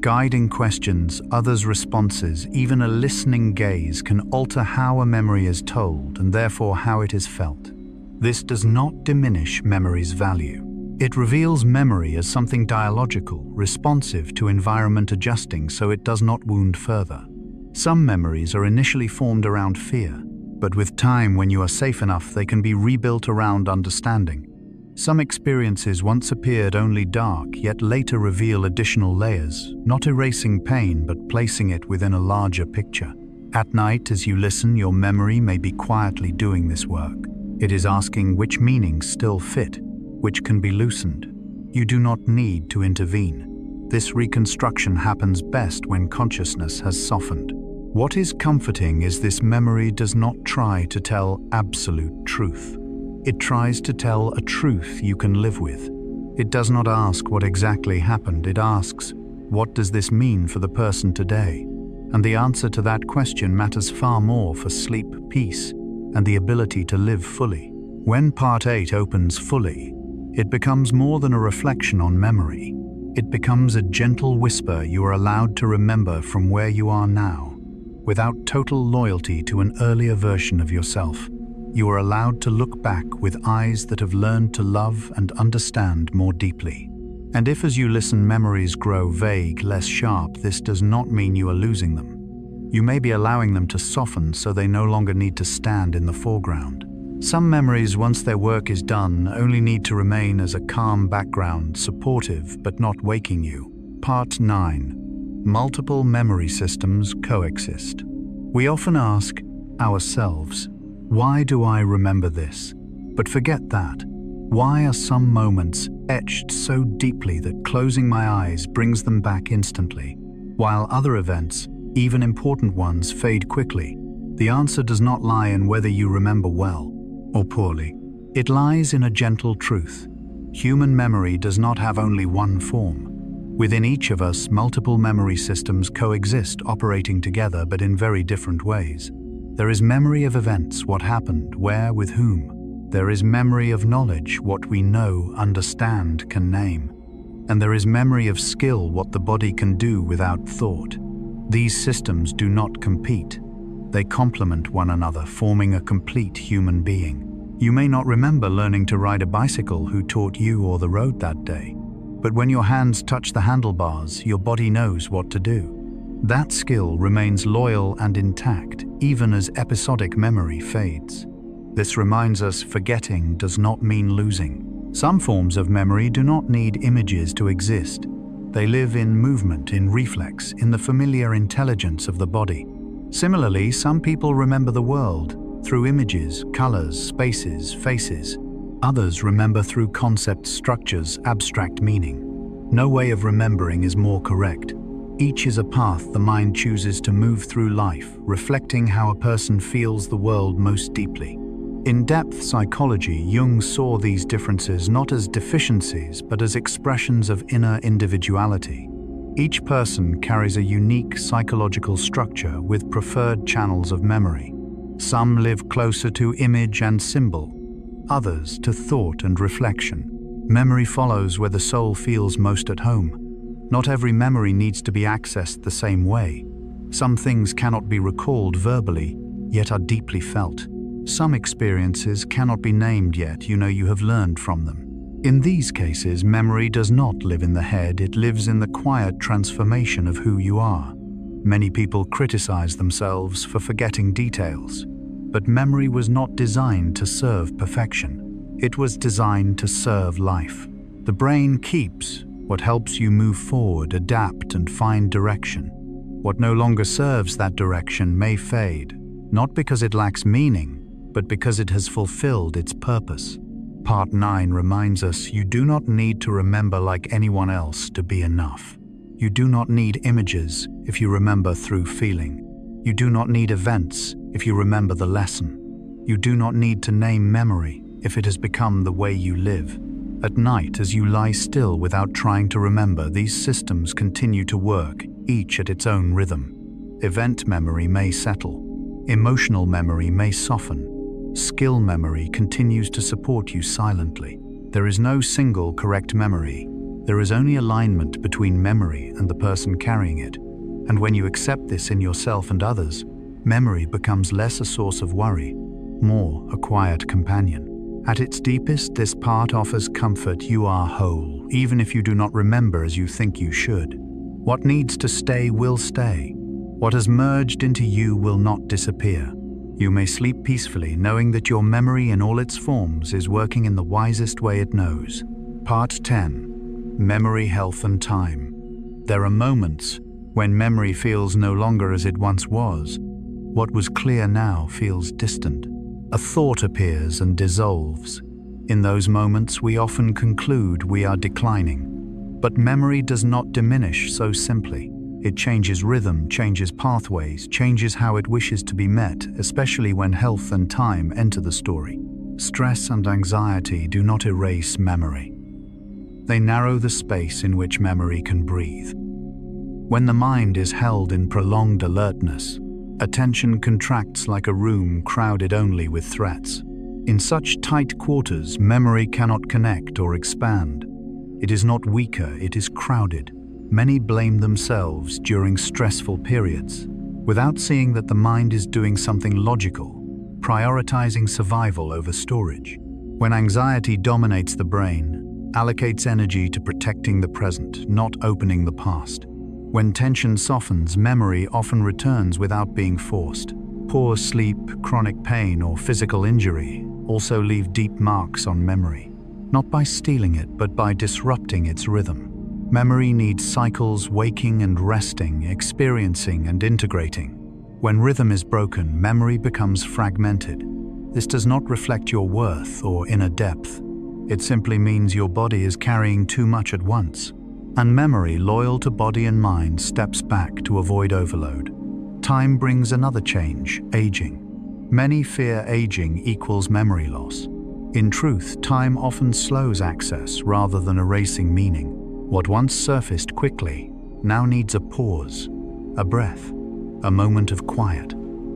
Guiding questions, others' responses, even a listening gaze can alter how a memory is told and therefore how it is felt. This does not diminish memory's value. It reveals memory as something dialogical, responsive to environment, adjusting so it does not wound further. Some memories are initially formed around fear, but with time, when you are safe enough, they can be rebuilt around understanding. Some experiences once appeared only dark, yet later reveal additional layers, not erasing pain, but placing it within a larger picture. At night, as you listen, your memory may be quietly doing this work. It is asking which meanings still fit, which can be loosened. You do not need to intervene. This reconstruction happens best when consciousness has softened. What is comforting is this memory does not try to tell absolute truth. It tries to tell a truth you can live with. It does not ask what exactly happened. It asks, what does this mean for the person today? And the answer to that question matters far more for sleep, peace, and the ability to live fully. When Part 8 opens fully, it becomes more than a reflection on memory. It becomes a gentle whisper you are allowed to remember from where you are now, without total loyalty to an earlier version of yourself. You are allowed to look back with eyes that have learned to love and understand more deeply. And if as you listen memories grow vague, less sharp, this does not mean you are losing them. You may be allowing them to soften so they no longer need to stand in the foreground. Some memories, once their work is done, only need to remain as a calm background, supportive but not waking you. Part 9. Multiple memory systems coexist. We often ask ourselves, why do I remember this? But forget that. Why are some moments etched so deeply that closing my eyes brings them back instantly, while other events, even important ones, fade quickly. The answer does not lie in whether you remember well or poorly. It lies in a gentle truth. Human memory does not have only one form. Within each of us, multiple memory systems coexist, operating together but in very different ways. There is memory of events, what happened, where, with whom. There is memory of knowledge, what we know, understand, can name. And there is memory of skill, what the body can do without thought. These systems do not compete. They complement one another, forming a complete human being. You may not remember learning to ride a bicycle, who taught you or the road that day. But when your hands touch the handlebars, your body knows what to do. That skill remains loyal and intact, even as episodic memory fades. This reminds us forgetting does not mean losing. Some forms of memory do not need images to exist. They live in movement, in reflex, in the familiar intelligence of the body. Similarly, some people remember the world through images, colors, spaces, faces. Others remember through concept structures, abstract meaning. No way of remembering is more correct. Each is a path the mind chooses to move through life, reflecting how a person feels the world most deeply. In depth psychology, Jung saw these differences not as deficiencies, but as expressions of inner individuality. Each person carries a unique psychological structure with preferred channels of memory. Some live closer to image and symbol, others to thought and reflection. Memory follows where the soul feels most at home. Not every memory needs to be accessed the same way. Some things cannot be recalled verbally, yet are deeply felt. Some experiences cannot be named, yet you know you have learned from them. In these cases, memory does not live in the head, it lives in the quiet transformation of who you are. Many people criticize themselves for forgetting details, but memory was not designed to serve perfection. It was designed to serve life. The brain keeps what helps you move forward, adapt, and find direction. What no longer serves that direction may fade, not because it lacks meaning, but because it has fulfilled its purpose. Part 9 reminds us you do not need to remember like anyone else to be enough. You do not need images if you remember through feeling. You do not need events if you remember the lesson. You do not need to name memory if it has become the way you live. At night, as you lie still without trying to remember, these systems continue to work, each at its own rhythm. Event memory may settle. Emotional memory may soften. Skill memory continues to support you silently. There is no single correct memory. There is only alignment between memory and the person carrying it. And when you accept this in yourself and others, memory becomes less a source of worry, more a quiet companion. At its deepest, this part offers comfort. You are whole, even if you do not remember as you think you should. What needs to stay will stay. What has merged into you will not disappear. You may sleep peacefully, knowing that your memory in all its forms is working in the wisest way it knows. Part 10. Memory, Health and Time. There are moments when memory feels no longer as it once was. What was clear now feels distant. A thought appears and dissolves. In those moments, we often conclude we are declining. But memory does not diminish so simply. It changes rhythm, changes pathways, changes how it wishes to be met, especially when health and time enter the story. Stress and anxiety do not erase memory. They narrow the space in which memory can breathe. When the mind is held in prolonged alertness, attention contracts like a room crowded only with threats. In such tight quarters, memory cannot connect or expand. It is not weaker, it is crowded. Many blame themselves during stressful periods, without seeing that the mind is doing something logical, prioritizing survival over storage. When anxiety dominates the brain, allocates energy to protecting the present, not opening the past. When tension softens, memory often returns without being forced. Poor sleep, chronic pain, or physical injury also leave deep marks on memory, not by stealing it, but by disrupting its rhythm. Memory needs cycles, waking and resting, experiencing and integrating. When rhythm is broken, memory becomes fragmented. This does not reflect your worth or inner depth. It simply means your body is carrying too much at once. And memory, loyal to body and mind, steps back to avoid overload. Time brings another change, aging. Many fear aging equals memory loss. In truth, time often slows access rather than erasing meaning. What once surfaced quickly now needs a pause, a breath, a moment of quiet.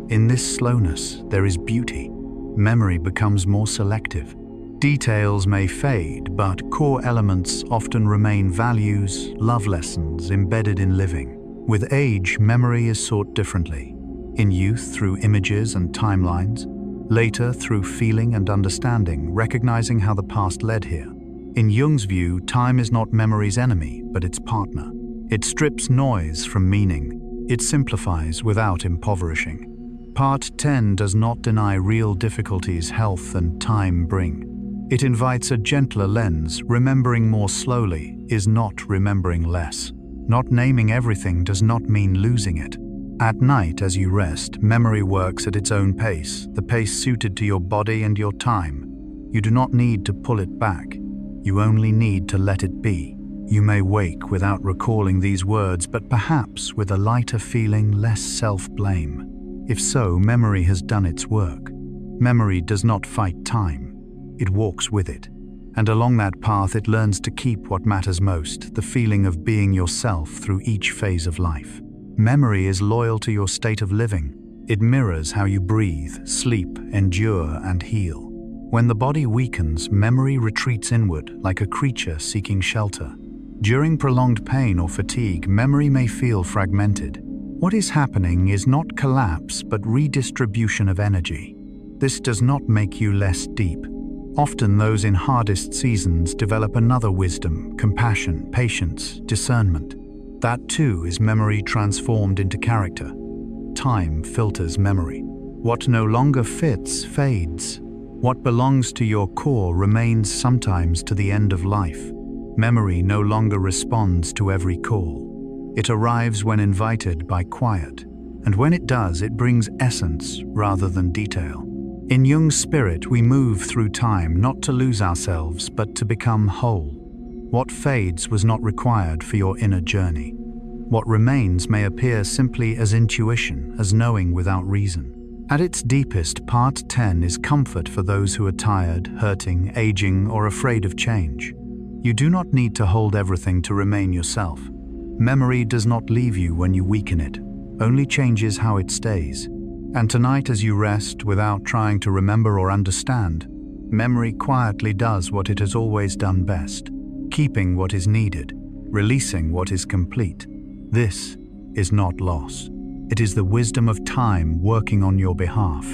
In this slowness, there is beauty. Memory becomes more selective. Details may fade, but core elements often remain: values, love lessons embedded in living. With age, memory is sought differently. In youth, through images and timelines. Later, through feeling and understanding, recognizing how the past led here. In Jung's view, time is not memory's enemy, but its partner. It strips noise from meaning. It simplifies without impoverishing. Part 10 does not deny real difficulties health and time bring. It invites a gentler lens. Remembering more slowly is not remembering less. Not naming everything does not mean losing it. At night, as you rest, memory works at its own pace, the pace suited to your body and your time. You do not need to pull it back. You only need to let it be. You may wake without recalling these words, but perhaps with a lighter feeling, less self-blame. If so, memory has done its work. Memory does not fight time. It walks with it. And along that path, it learns to keep what matters most, the feeling of being yourself through each phase of life. Memory is loyal to your state of living. It mirrors how you breathe, sleep, endure, and heal. When the body weakens, memory retreats inward like a creature seeking shelter. During prolonged pain or fatigue, memory may feel fragmented. What is happening is not collapse, but redistribution of energy. This does not make you less deep. Often those in hardest seasons develop another wisdom, compassion, patience, discernment. That too is memory transformed into character. Time filters memory. What no longer fits fades. What belongs to your core remains sometimes to the end of life. Memory no longer responds to every call. It arrives when invited by quiet, and when it does, it brings essence rather than detail. In Jung's spirit, we move through time not to lose ourselves, but to become whole. What fades was not required for your inner journey. What remains may appear simply as intuition, as knowing without reason. At its deepest, Part 10 is comfort for those who are tired, hurting, aging, or afraid of change. You do not need to hold everything to remain yourself. Memory does not leave you when you weaken it, only changes how it stays. And tonight, as you rest without trying to remember or understand, memory quietly does what it has always done best, keeping what is needed, releasing what is complete. This is not loss. It is the wisdom of time working on your behalf.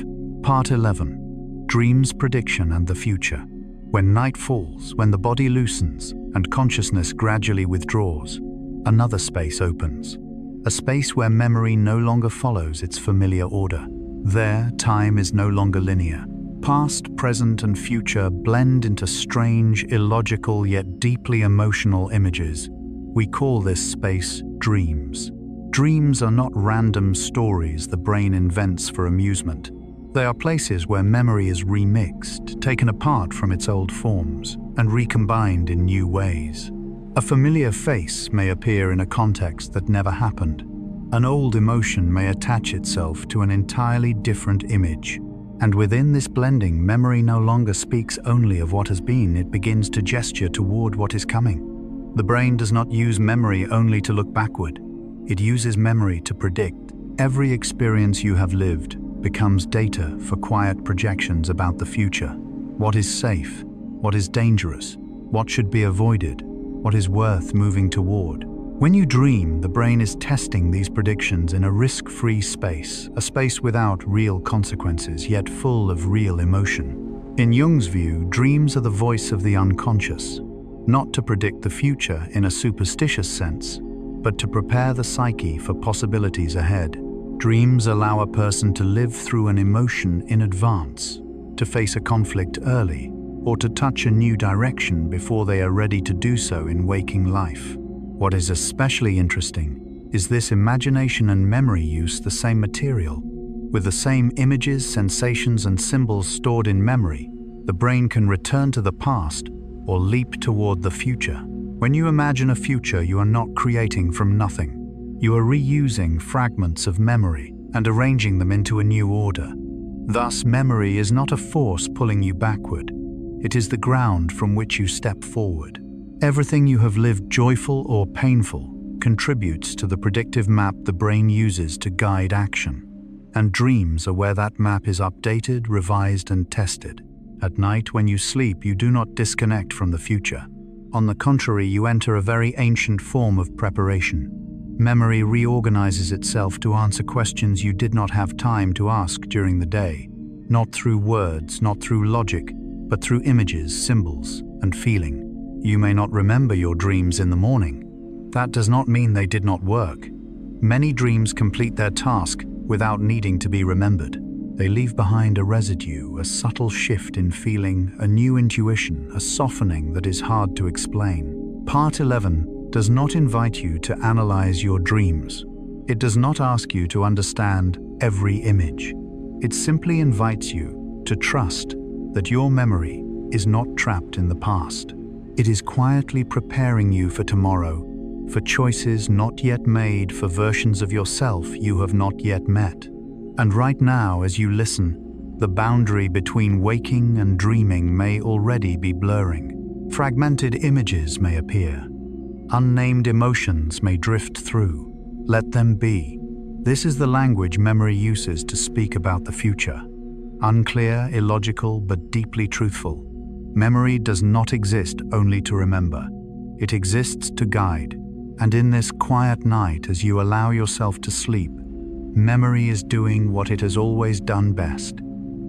Part 11. Dreams, prediction, and the future. When night falls, when the body loosens, and consciousness gradually withdraws, another space opens. A space where memory no longer follows its familiar order. There, time is no longer linear. Past, present, and future blend into strange, illogical, yet deeply emotional images. We call this space dreams. Dreams are not random stories the brain invents for amusement. They are places where memory is remixed, taken apart from its old forms, and recombined in new ways. A familiar face may appear in a context that never happened. An old emotion may attach itself to an entirely different image. And within this blending, memory no longer speaks only of what has been, it begins to gesture toward what is coming. The brain does not use memory only to look backward. It uses memory to predict. Every experience you have lived becomes data for quiet projections about the future. What is safe? What is dangerous? What should be avoided? What is worth moving toward? When you dream, the brain is testing these predictions in a risk-free space, a space without real consequences, yet full of real emotion. In Jung's view, dreams are the voice of the unconscious, not to predict the future in a superstitious sense, but to prepare the psyche for possibilities ahead. Dreams allow a person to live through an emotion in advance, to face a conflict early, or to touch a new direction before they are ready to do so in waking life. What is especially interesting is this: imagination and memory use the same material. With the same images, sensations, and symbols stored in memory, the brain can return to the past or leap toward the future. When you imagine a future, you are not creating from nothing. You are reusing fragments of memory and arranging them into a new order. Thus, memory is not a force pulling you backward. It is the ground from which you step forward. Everything you have lived, joyful or painful, contributes to the predictive map the brain uses to guide action. And dreams are where that map is updated, revised, and tested. At night, when you sleep, you do not disconnect from the future. On the contrary, you enter a very ancient form of preparation. Memory reorganizes itself to answer questions you did not have time to ask during the day, not through words, not through logic, but through images, symbols, and feeling. You may not remember your dreams in the morning. That does not mean they did not work. Many dreams complete their task without needing to be remembered. They leave behind a residue, a subtle shift in feeling, a new intuition, a softening that is hard to explain. Part 11 does not invite you to analyze your dreams. It does not ask you to understand every image. It simply invites you to trust that your memory is not trapped in the past. It is quietly preparing you for tomorrow, for choices not yet made, for versions of yourself you have not yet met. And right now, as you listen, the boundary between waking and dreaming may already be blurring. Fragmented images may appear. Unnamed emotions may drift through. Let them be. This is the language memory uses to speak about the future. Unclear, illogical, but deeply truthful. Memory does not exist only to remember. It exists to guide. And in this quiet night, as you allow yourself to sleep, memory is doing what it has always done best,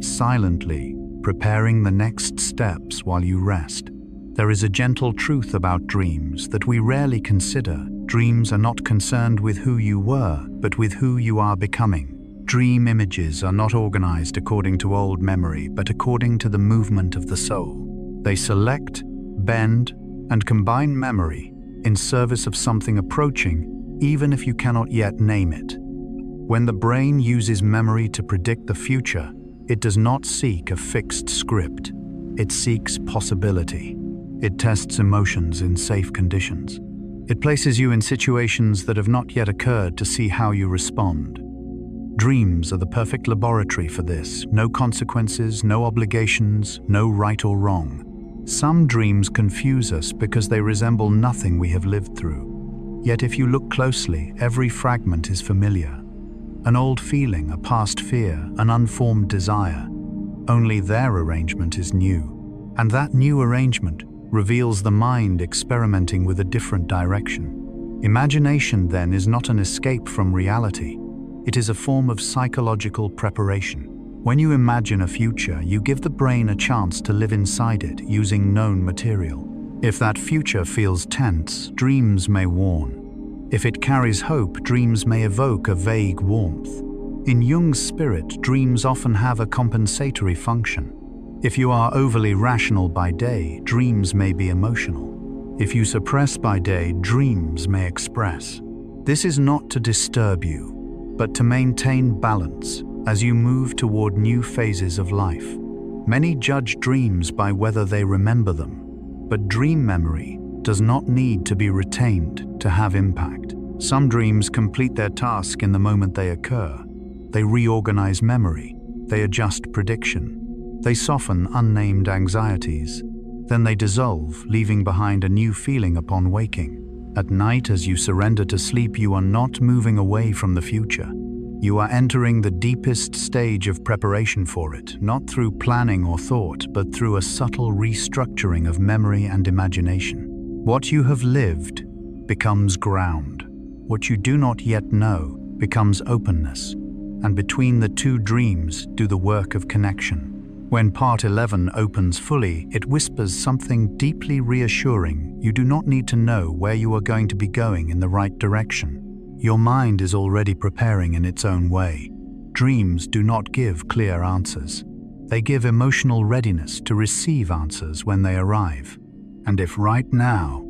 silently preparing the next steps while you rest. There is a gentle truth about dreams that we rarely consider. Dreams are not concerned with who you were, but with who you are becoming. Dream images are not organized according to old memory, but according to the movement of the soul. They select, bend, and combine memory in service of something approaching, even if you cannot yet name it. When the brain uses memory to predict the future, it does not seek a fixed script. It seeks possibility. It tests emotions in safe conditions. It places you in situations that have not yet occurred to see how you respond. Dreams are the perfect laboratory for this. No consequences, no obligations, no right or wrong. Some dreams confuse us because they resemble nothing we have lived through. Yet if you look closely, every fragment is familiar. An old feeling, a past fear, an unformed desire. Only their arrangement is new. And that new arrangement reveals the mind experimenting with a different direction. Imagination, then, is not an escape from reality. It is a form of psychological preparation. When you imagine a future, you give the brain a chance to live inside it using known material. If that future feels tense, dreams may warn. If it carries hope, dreams may evoke a vague warmth. In Jung's spirit, dreams often have a compensatory function. If you are overly rational by day, dreams may be emotional. If you suppress by day, dreams may express. This is not to disturb you, but to maintain balance as you move toward new phases of life. Many judge dreams by whether they remember them, but dream memory does not need to be retained to have impact. Some dreams complete their task in the moment they occur. They reorganize memory, they adjust prediction, they soften unnamed anxieties, then they dissolve, leaving behind a new feeling upon waking. At night, as you surrender to sleep, you are not moving away from the future. You are entering the deepest stage of preparation for it, not through planning or thought, but through a subtle restructuring of memory and imagination. What you have lived becomes ground. What you do not yet know becomes openness. And between the two dreams do the work of connection. When part 11 opens fully, it whispers something deeply reassuring. You do not need to know where you are going to be going in the right direction. Your mind is already preparing in its own way. Dreams do not give clear answers. They give emotional readiness to receive answers when they arrive. And if right now,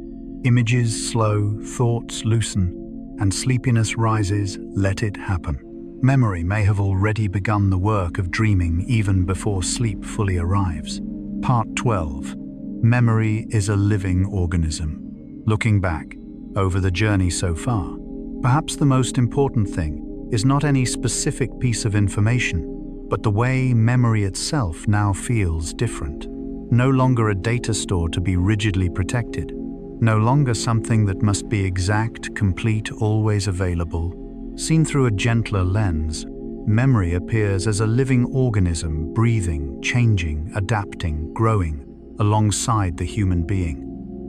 images slow, thoughts loosen, and sleepiness rises, let it happen. Memory may have already begun the work of dreaming even before sleep fully arrives. Part 12. Memory is a living organism. Looking back over the journey so far, perhaps the most important thing is not any specific piece of information, but the way memory itself now feels different. No longer a data store to be rigidly protected. No longer something that must be exact, complete, always available. Seen through a gentler lens, memory appears as a living organism, breathing, changing, adapting, growing, alongside the human being.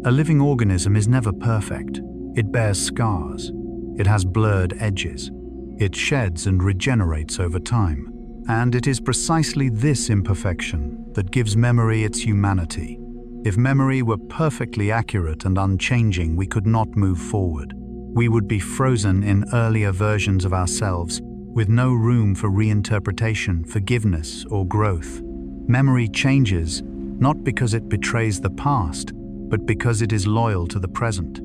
A living organism is never perfect. It bears scars. It has blurred edges. It sheds and regenerates over time. And it is precisely this imperfection that gives memory its humanity. If memory were perfectly accurate and unchanging, we could not move forward. We would be frozen in earlier versions of ourselves, with no room for reinterpretation, forgiveness, or growth. Memory changes, not because it betrays the past, but because it is loyal to the present.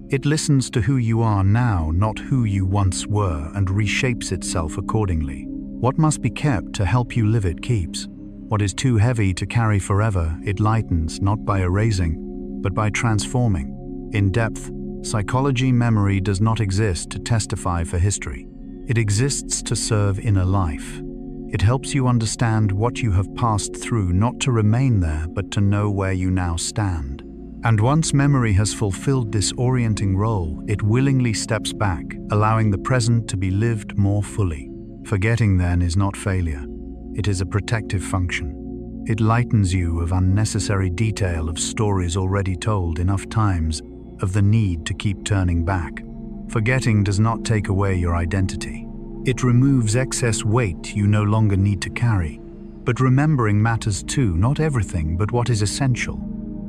It listens to who you are now, not who you once were, and reshapes itself accordingly. What must be kept to help you live it keeps. What is too heavy to carry forever, it lightens, not by erasing, but by transforming. In depth, psychology memory does not exist to testify for history. It exists to serve inner life. It helps you understand what you have passed through, not to remain there, but to know where you now stand. And once memory has fulfilled this orienting role, it willingly steps back, allowing the present to be lived more fully. Forgetting then is not failure. It is a protective function. It lightens you of unnecessary detail of stories already told enough times, of the need to keep turning back. Forgetting does not take away your identity. It removes excess weight you no longer need to carry. But remembering matters too, not everything, but what is essential.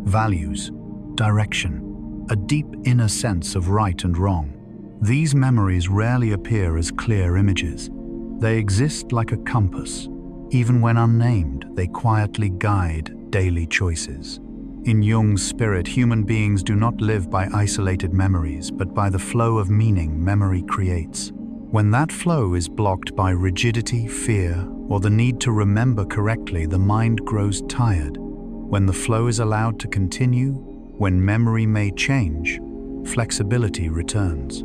Values, direction, a deep inner sense of right and wrong. These memories rarely appear as clear images. They exist like a compass. Even when unnamed, they quietly guide daily choices. In Jung's spirit, human beings do not live by isolated memories, but by the flow of meaning memory creates. When that flow is blocked by rigidity, fear, or the need to remember correctly, the mind grows tired. When the flow is allowed to continue, when memory may change, flexibility returns.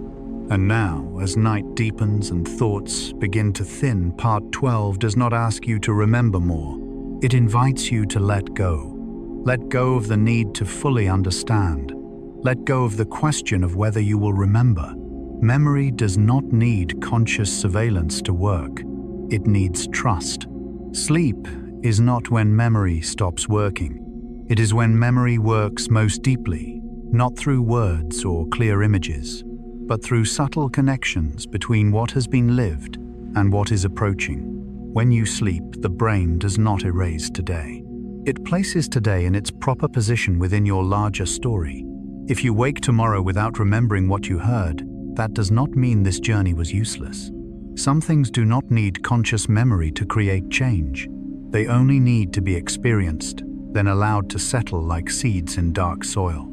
And now, as night deepens and thoughts begin to thin, Part 12 does not ask you to remember more. It invites you to let go. Let go of the need to fully understand. Let go of the question of whether you will remember. Memory does not need conscious surveillance to work. It needs trust. Sleep is not when memory stops working. It is when memory works most deeply, not through words or clear images, but through subtle connections between what has been lived and what is approaching. When you sleep, the brain does not erase today. It places today in its proper position within your larger story. If you wake tomorrow without remembering what you heard, that does not mean this journey was useless. Some things do not need conscious memory to create change. They only need to be experienced, then allowed to settle like seeds in dark soil.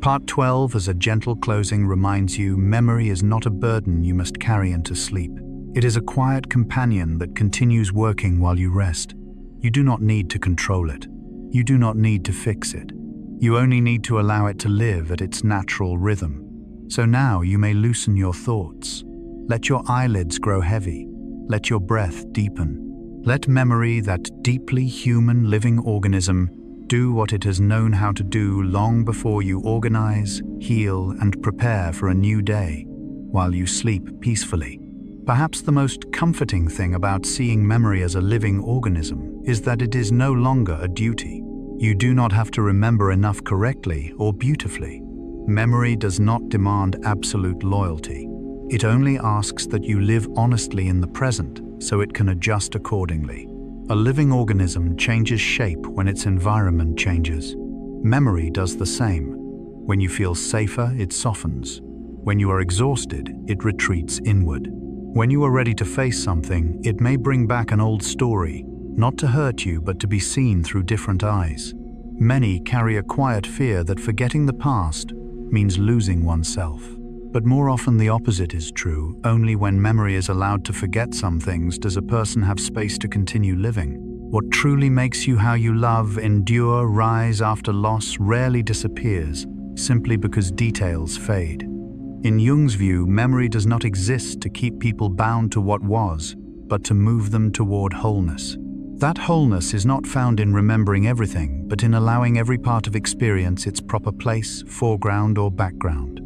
Part 12, as a gentle closing, reminds you memory is not a burden you must carry into sleep. It is a quiet companion that continues working while you rest. You do not need to control it. You do not need to fix it. You only need to allow it to live at its natural rhythm. So now you may loosen your thoughts. Let your eyelids grow heavy. Let your breath deepen. Let memory, that deeply human living organism, do what it has known how to do long before you organize, heal, and prepare for a new day, while you sleep peacefully. Perhaps the most comforting thing about seeing memory as a living organism is that it is no longer a duty. You do not have to remember enough correctly or beautifully. Memory does not demand absolute loyalty. It only asks that you live honestly in the present so it can adjust accordingly. A living organism changes shape when its environment changes. Memory does the same. When you feel safer, it softens. When you are exhausted, it retreats inward. When you are ready to face something, it may bring back an old story, not to hurt you, but to be seen through different eyes. Many carry a quiet fear that forgetting the past means losing oneself. But more often the opposite is true. Only when memory is allowed to forget some things does a person have space to continue living. What truly makes you how you love, endure, rise after loss rarely disappears, simply because details fade. In Jung's view, memory does not exist to keep people bound to what was, but to move them toward wholeness. That wholeness is not found in remembering everything, but in allowing every part of experience its proper place, foreground or background.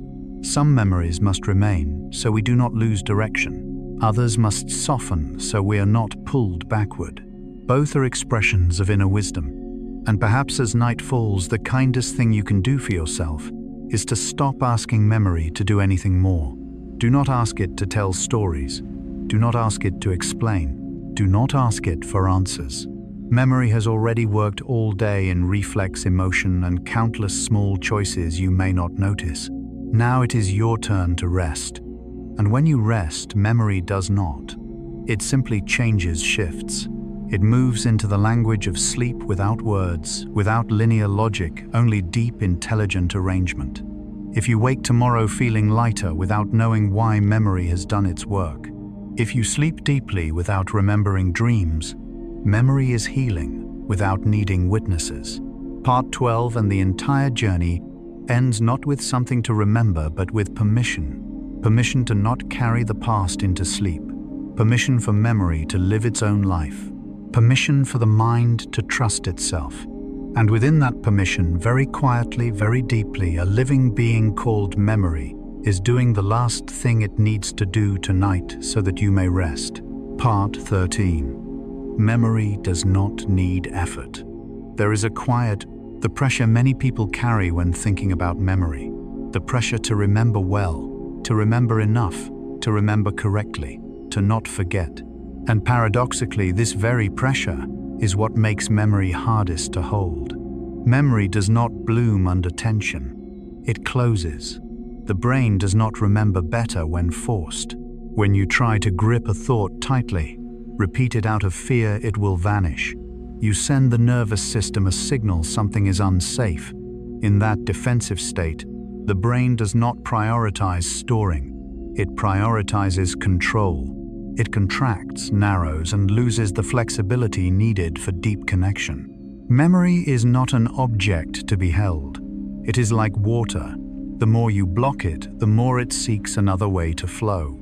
Some memories must remain, so we do not lose direction. Others must soften, so we are not pulled backward. Both are expressions of inner wisdom. And perhaps as night falls, the kindest thing you can do for yourself is to stop asking memory to do anything more. Do not ask it to tell stories. Do not ask it to explain. Do not ask it for answers. Memory has already worked all day in reflex emotion and countless small choices you may not notice. Now it is your turn to rest. And when you rest, memory does not. It simply changes, shifts. It moves into the language of sleep without words, without linear logic, only deep, intelligent arrangement. If you wake tomorrow feeling lighter without knowing why memory has done its work, if you sleep deeply without remembering dreams, memory is healing without needing witnesses. Part 12 and the entire journey ends not with something to remember, but with permission. Permission to not carry the past into sleep. Permission for memory to live its own life. Permission for the mind to trust itself. And within that permission, very quietly, very deeply, a living being called memory is doing the last thing it needs to do tonight so that you may rest. Part 13. Memory does not need effort. There is a quiet, the pressure many people carry when thinking about memory. The pressure to remember well, to remember enough, to remember correctly, to not forget. And paradoxically, this very pressure is what makes memory hardest to hold. Memory does not bloom under tension. It closes. The brain does not remember better when forced. When you try to grip a thought tightly, repeat it out of fear, it will vanish. You send the nervous system a signal something is unsafe. In that defensive state, the brain does not prioritize storing. It prioritizes control. It contracts, narrows, and loses the flexibility needed for deep connection. Memory is not an object to be held. It is like water. The more you block it, the more it seeks another way to flow.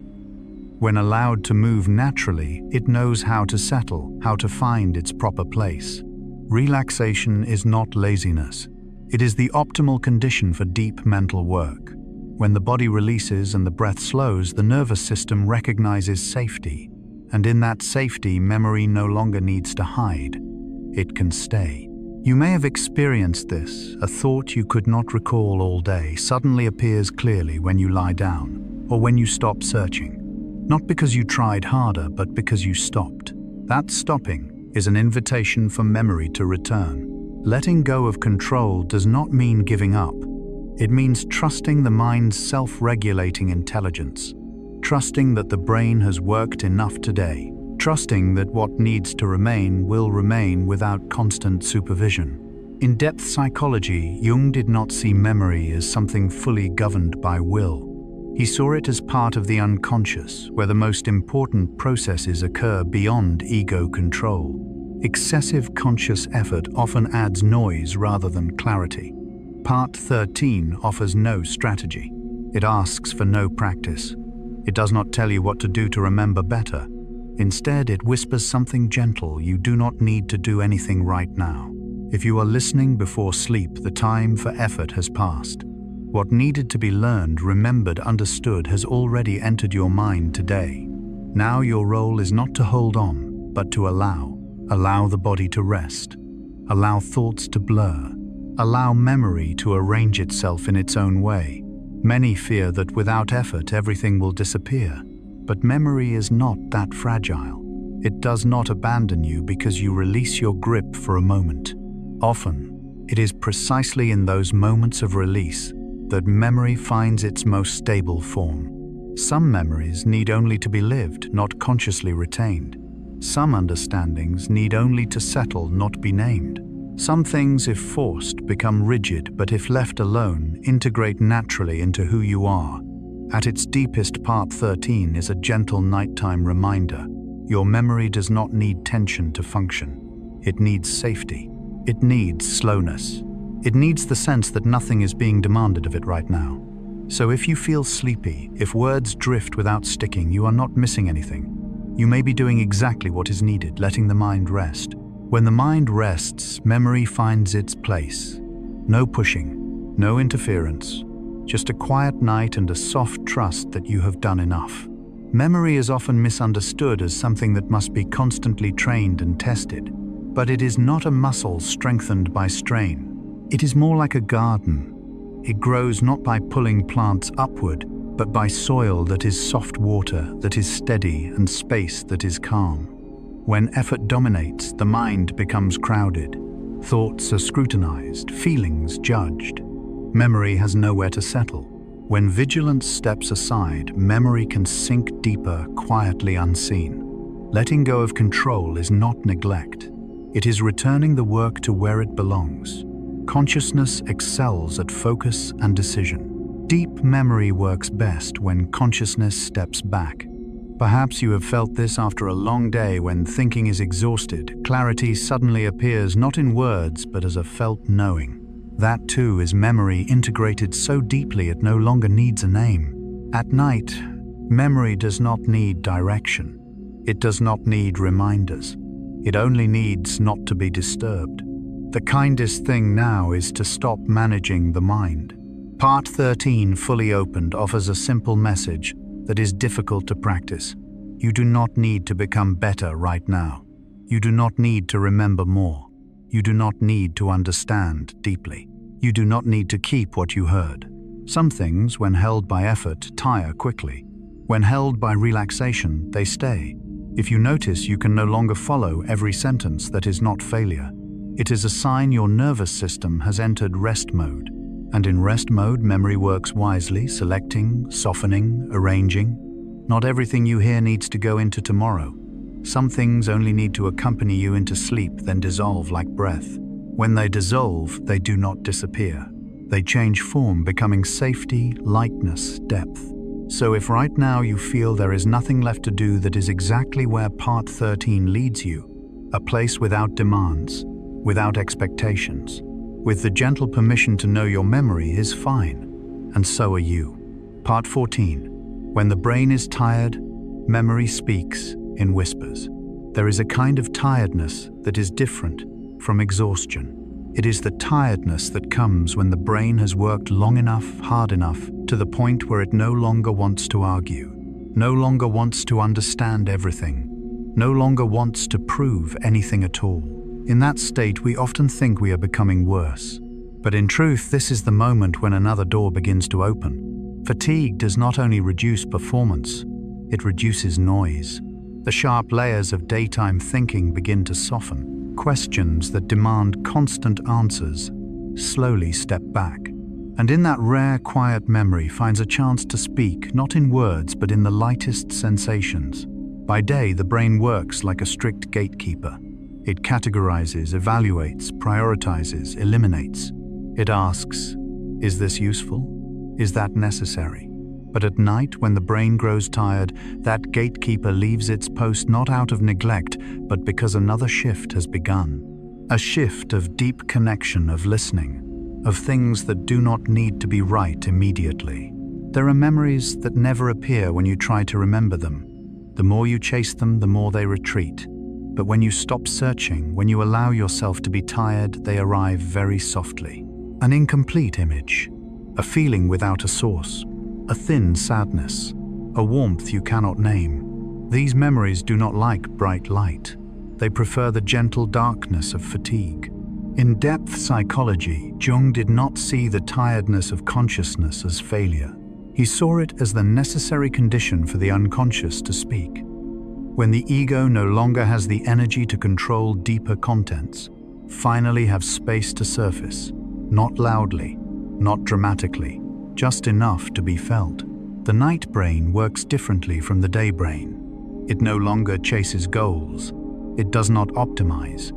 When allowed to move naturally, it knows how to settle, how to find its proper place. Relaxation is not laziness. It is the optimal condition for deep mental work. When the body releases and the breath slows, the nervous system recognizes safety. And in that safety, memory no longer needs to hide. It can stay. You may have experienced this. A thought you could not recall all day suddenly appears clearly when you lie down or when you stop searching. Not because you tried harder, but because you stopped. That stopping is an invitation for memory to return. Letting go of control does not mean giving up. It means trusting the mind's self-regulating intelligence. Trusting that the brain has worked enough today. Trusting that what needs to remain will remain without constant supervision. In depth psychology, Jung did not see memory as something fully governed by will. He saw it as part of the unconscious, where the most important processes occur beyond ego control. Excessive conscious effort often adds noise rather than clarity. Part 13 offers no strategy. It asks for no practice. It does not tell you what to do to remember better. Instead, it whispers something gentle: you do not need to do anything right now. If you are listening before sleep, the time for effort has passed. What needed to be learned, remembered, understood has already entered your mind today. Now your role is not to hold on, but to allow. Allow the body to rest. Allow thoughts to blur. Allow memory to arrange itself in its own way. Many fear that without effort everything will disappear. But memory is not that fragile. It does not abandon you because you release your grip for a moment. Often, it is precisely in those moments of release that memory finds its most stable form. Some memories need only to be lived, not consciously retained. Some understandings need only to settle, not be named. Some things, if forced, become rigid, but if left alone, integrate naturally into who you are. At its deepest, Part 13 is a gentle nighttime reminder. Your memory does not need tension to function. It needs safety. It needs slowness. It needs the sense that nothing is being demanded of it right now. So if you feel sleepy, if words drift without sticking, you are not missing anything. You may be doing exactly what is needed, letting the mind rest. When the mind rests, memory finds its place. No pushing, no interference, just a quiet night and a soft trust that you have done enough. Memory is often misunderstood as something that must be constantly trained and tested, but it is not a muscle strengthened by strain. It is more like a garden. It grows not by pulling plants upward, but by soil that is soft water, that is steady, and space that is calm. When effort dominates, the mind becomes crowded. Thoughts are scrutinized, feelings judged. Memory has nowhere to settle. When vigilance steps aside, memory can sink deeper, quietly unseen. Letting go of control is not neglect. It is returning the work to where it belongs. Consciousness excels at focus and decision. Deep memory works best when consciousness steps back. Perhaps you have felt this after a long day when thinking is exhausted. Clarity suddenly appears not in words but as a felt knowing. That too is memory integrated so deeply it no longer needs a name. At night, memory does not need direction. It does not need reminders. It only needs not to be disturbed. The kindest thing now is to stop managing the mind. Part 13, Fully Opened, offers a simple message that is difficult to practice. You do not need to become better right now. You do not need to remember more. You do not need to understand deeply. You do not need to keep what you heard. Some things, when held by effort, tire quickly. When held by relaxation, they stay. If you notice you can no longer follow every sentence, that is not failure. It is a sign your nervous system has entered rest mode. And in rest mode, memory works wisely, selecting, softening, arranging. Not everything you hear needs to go into tomorrow. Some things only need to accompany you into sleep, then dissolve like breath. When they dissolve, they do not disappear. They change form, becoming safety, lightness, depth. So if right now you feel there is nothing left to do, that is exactly where Part 13 leads you. A place without demands, without expectations. With the gentle permission to know your memory is fine, and so are you. Part 14. When the brain is tired, memory speaks in whispers. There is a kind of tiredness that is different from exhaustion. It is the tiredness that comes when the brain has worked long enough, hard enough, to the point where it no longer wants to argue, no longer wants to understand everything, no longer wants to prove anything at all. In that state, we often think we are becoming worse. But in truth, this is the moment when another door begins to open. Fatigue does not only reduce performance, it reduces noise. The sharp layers of daytime thinking begin to soften. Questions that demand constant answers slowly step back. And in that rare, quiet memory finds a chance to speak, not in words, but in the lightest sensations. By day, the brain works like a strict gatekeeper. It categorizes, evaluates, prioritizes, eliminates. It asks, is this useful? Is that necessary? But at night, when the brain grows tired, that gatekeeper leaves its post not out of neglect, but because another shift has begun. A shift of deep connection, of listening, of things that do not need to be right immediately. There are memories that never appear when you try to remember them. The more you chase them, the more they retreat. But when you stop searching, when you allow yourself to be tired, they arrive very softly. An incomplete image, a feeling without a source, a thin sadness, a warmth you cannot name. These memories do not like bright light. They prefer the gentle darkness of fatigue. In depth psychology, Jung did not see the tiredness of consciousness as failure. He saw it as the necessary condition for the unconscious to speak. When the ego no longer has the energy to control deeper contents, finally have space to surface, not loudly, not dramatically, just enough to be felt. The night brain works differently from the day brain. It no longer chases goals. It does not optimize.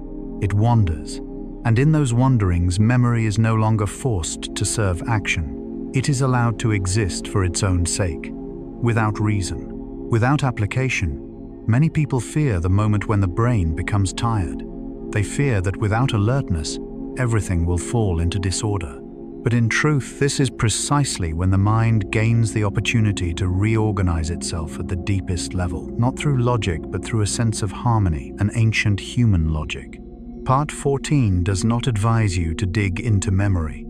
It wanders. And in those wanderings, memory is no longer forced to serve action. It is allowed to exist for its own sake, without reason, without application. Many people fear the moment when the brain becomes tired. They fear that without alertness, everything will fall into disorder. But in truth, this is precisely when the mind gains the opportunity to reorganize itself at the deepest level, not through logic, but through a sense of harmony, an ancient human logic. Part 14 does not advise you to dig into memory.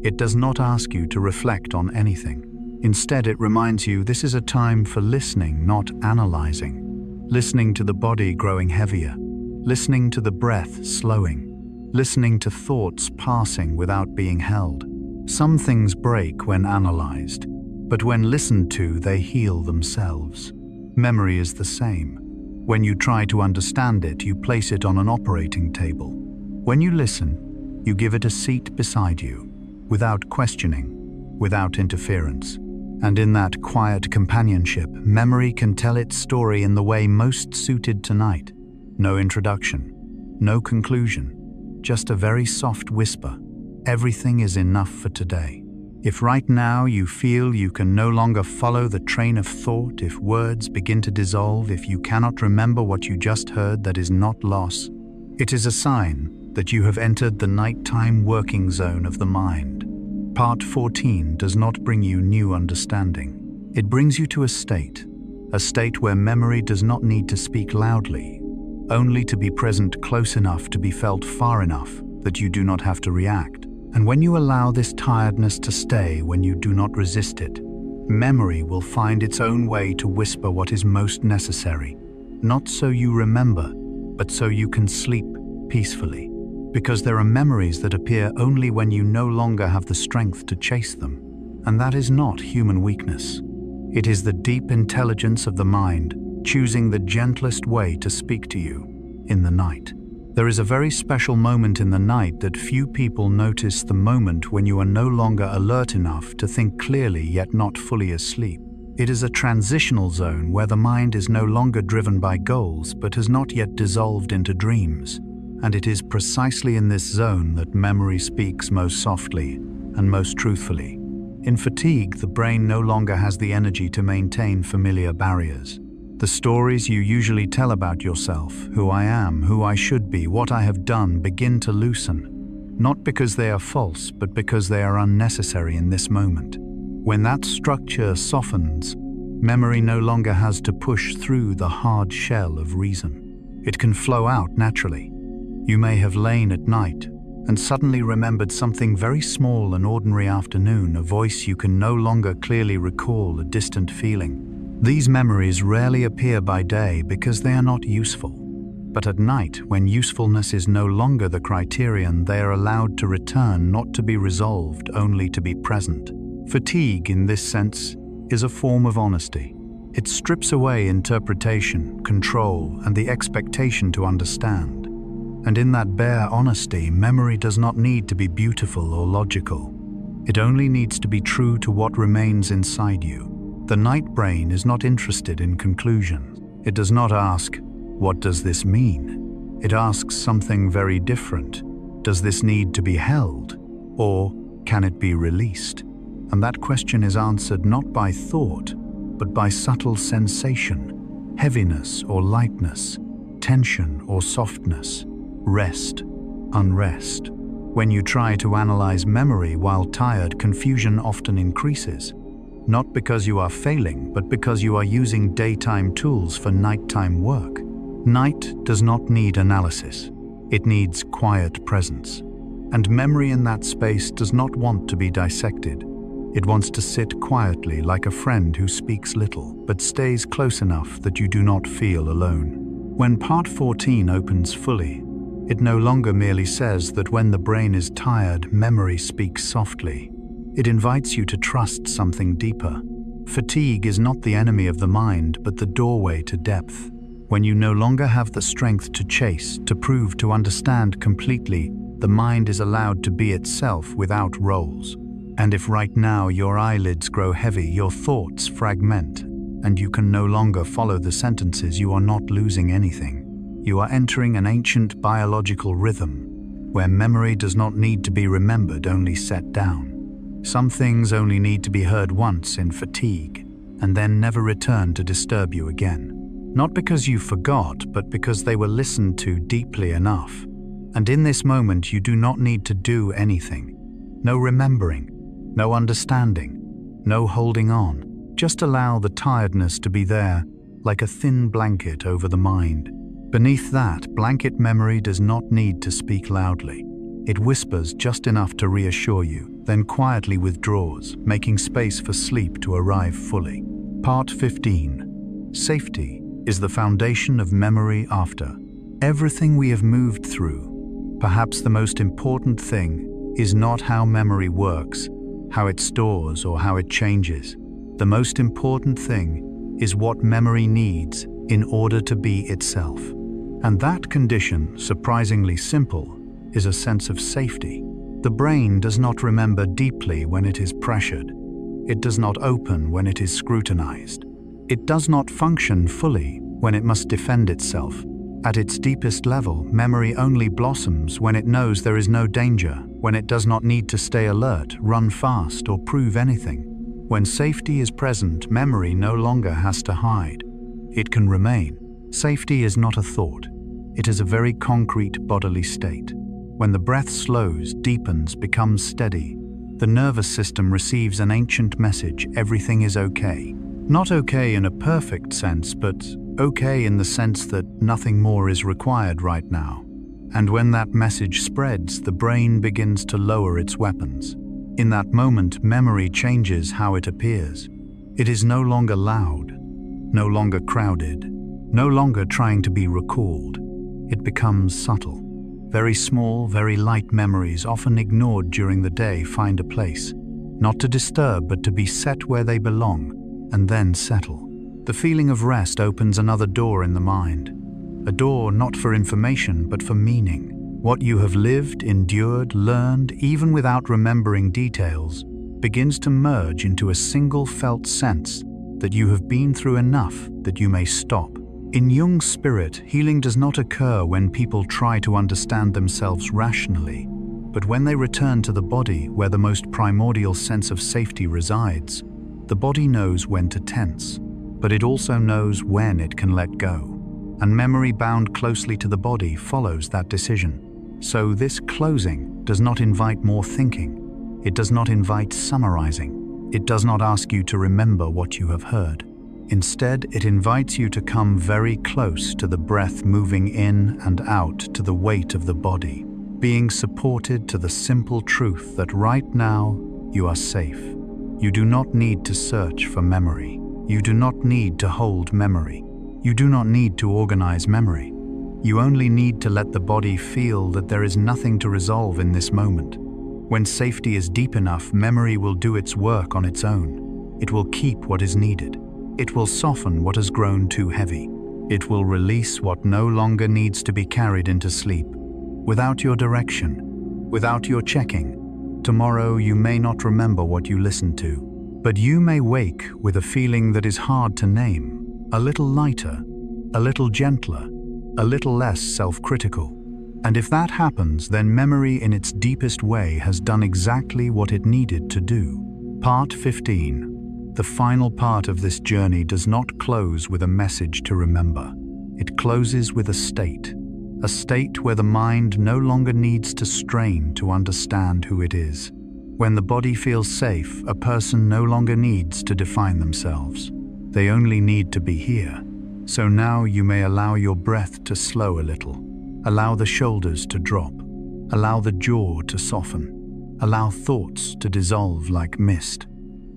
It does not ask you to reflect on anything. Instead, it reminds you this is a time for listening, not analyzing. Listening to the body growing heavier, listening to the breath slowing, listening to thoughts passing without being held. Some things break when analyzed, but when listened to, they heal themselves. Memory is the same. When you try to understand it, you place it on an operating table. When you listen, you give it a seat beside you, without questioning, without interference. And in that quiet companionship, memory can tell its story in the way most suited tonight. No introduction, no conclusion, just a very soft whisper. Everything is enough for today. If right now you feel you can no longer follow the train of thought, if words begin to dissolve, if you cannot remember what you just heard, that is not loss. It is a sign that you have entered the nighttime working zone of the mind. Part 14 does not bring you new understanding. It brings you to a state where memory does not need to speak loudly, only to be present close enough to be felt far enough that you do not have to react. And when you allow this tiredness to stay, when you do not resist it, memory will find its own way to whisper what is most necessary, not so you remember, but so you can sleep peacefully. Because there are memories that appear only when you no longer have the strength to chase them. And that is not human weakness. It is the deep intelligence of the mind choosing the gentlest way to speak to you in the night. There is a very special moment in the night that few people notice, the moment when you are no longer alert enough to think clearly yet not fully asleep. It is a transitional zone where the mind is no longer driven by goals but has not yet dissolved into dreams. And it is precisely in this zone that memory speaks most softly and most truthfully. In fatigue, the brain no longer has the energy to maintain familiar barriers. The stories you usually tell about yourself, who I am, who I should be, what I have done, begin to loosen. Not because they are false, but because they are unnecessary in this moment. When that structure softens, memory no longer has to push through the hard shell of reason. It can flow out naturally. You may have lain at night and suddenly remembered something very small, an ordinary afternoon, a voice you can no longer clearly recall, a distant feeling. These memories rarely appear by day because they are not useful. But at night, when usefulness is no longer the criterion, they are allowed to return, not to be resolved, only to be present. Fatigue, in this sense, is a form of honesty. It strips away interpretation, control, and the expectation to understand. And in that bare honesty, memory does not need to be beautiful or logical. It only needs to be true to what remains inside you. The night brain is not interested in conclusions. It does not ask, "What does this mean?" It asks something very different. Does this need to be held? Or can it be released? And that question is answered not by thought, but by subtle sensation, heaviness or lightness, tension or softness, rest, unrest. When you try to analyze memory while tired, confusion often increases. Not because you are failing, but because you are using daytime tools for nighttime work. Night does not need analysis. It needs quiet presence. And memory in that space does not want to be dissected. It wants to sit quietly like a friend who speaks little, but stays close enough that you do not feel alone. When Part 14 opens fully, it no longer merely says that when the brain is tired, memory speaks softly. It invites you to trust something deeper. Fatigue is not the enemy of the mind, but the doorway to depth. When you no longer have the strength to chase, to prove, to understand completely, the mind is allowed to be itself without roles. And if right now your eyelids grow heavy, your thoughts fragment, and you can no longer follow the sentences, you are not losing anything. You are entering an ancient biological rhythm, where memory does not need to be remembered, only set down. Some things only need to be heard once in fatigue, and then never return to disturb you again. Not because you forgot, but because they were listened to deeply enough. And in this moment, you do not need to do anything. No remembering, no understanding, no holding on. Just allow the tiredness to be there, like a thin blanket over the mind. Beneath that blanket, memory does not need to speak loudly. It whispers just enough to reassure you, then quietly withdraws, making space for sleep to arrive fully. Part 15. Safety is the foundation of memory after everything we have moved through. Perhaps the most important thing is not how memory works, how it stores, or how it changes. The most important thing is what memory needs in order to be itself. And that condition, surprisingly simple, is a sense of safety. The brain does not remember deeply when it is pressured. It does not open when it is scrutinized. It does not function fully when it must defend itself. At its deepest level, memory only blossoms when it knows there is no danger, when it does not need to stay alert, run fast, or prove anything. When safety is present, memory no longer has to hide. It can remain. Safety is not a thought. It is a very concrete bodily state. When the breath slows, deepens, becomes steady, the nervous system receives an ancient message: everything is okay. Not okay in a perfect sense, but okay in the sense that nothing more is required right now. And when that message spreads, the brain begins to lower its weapons. In that moment, memory changes how it appears. It is no longer loud, no longer crowded, no longer trying to be recalled. It becomes subtle. Very small, very light memories, often ignored during the day, find a place, not to disturb, but to be set where they belong, and then settle. The feeling of rest opens another door in the mind. A door not for information, but for meaning. What you have lived, endured, learned, even without remembering details, begins to merge into a single felt sense that you have been through enough that you may stop. In Jung's spirit, healing does not occur when people try to understand themselves rationally, but when they return to the body where the most primordial sense of safety resides. The body knows when to tense, but it also knows when it can let go. And memory bound closely to the body follows that decision. So this closing does not invite more thinking. It does not invite summarizing. It does not ask you to remember what you have heard. Instead, it invites you to come very close to the breath moving in and out, to the weight of the body, being supported to the simple truth that right now you are safe. You do not need to search for memory. You do not need to hold memory. You do not need to organize memory. You only need to let the body feel that there is nothing to resolve in this moment. When safety is deep enough, memory will do its work on its own. It will keep what is needed. It will soften what has grown too heavy. It will release what no longer needs to be carried into sleep. Without your direction, without your checking, tomorrow you may not remember what you listened to, but you may wake with a feeling that is hard to name, a little lighter, a little gentler, a little less self-critical. And if that happens, then memory in its deepest way has done exactly what it needed to do. Part 15. The final part of this journey does not close with a message to remember. It closes with a state where the mind no longer needs to strain to understand who it is. When the body feels safe, a person no longer needs to define themselves. They only need to be here. So now you may allow your breath to slow a little. Allow the shoulders to drop. Allow the jaw to soften. Allow thoughts to dissolve like mist.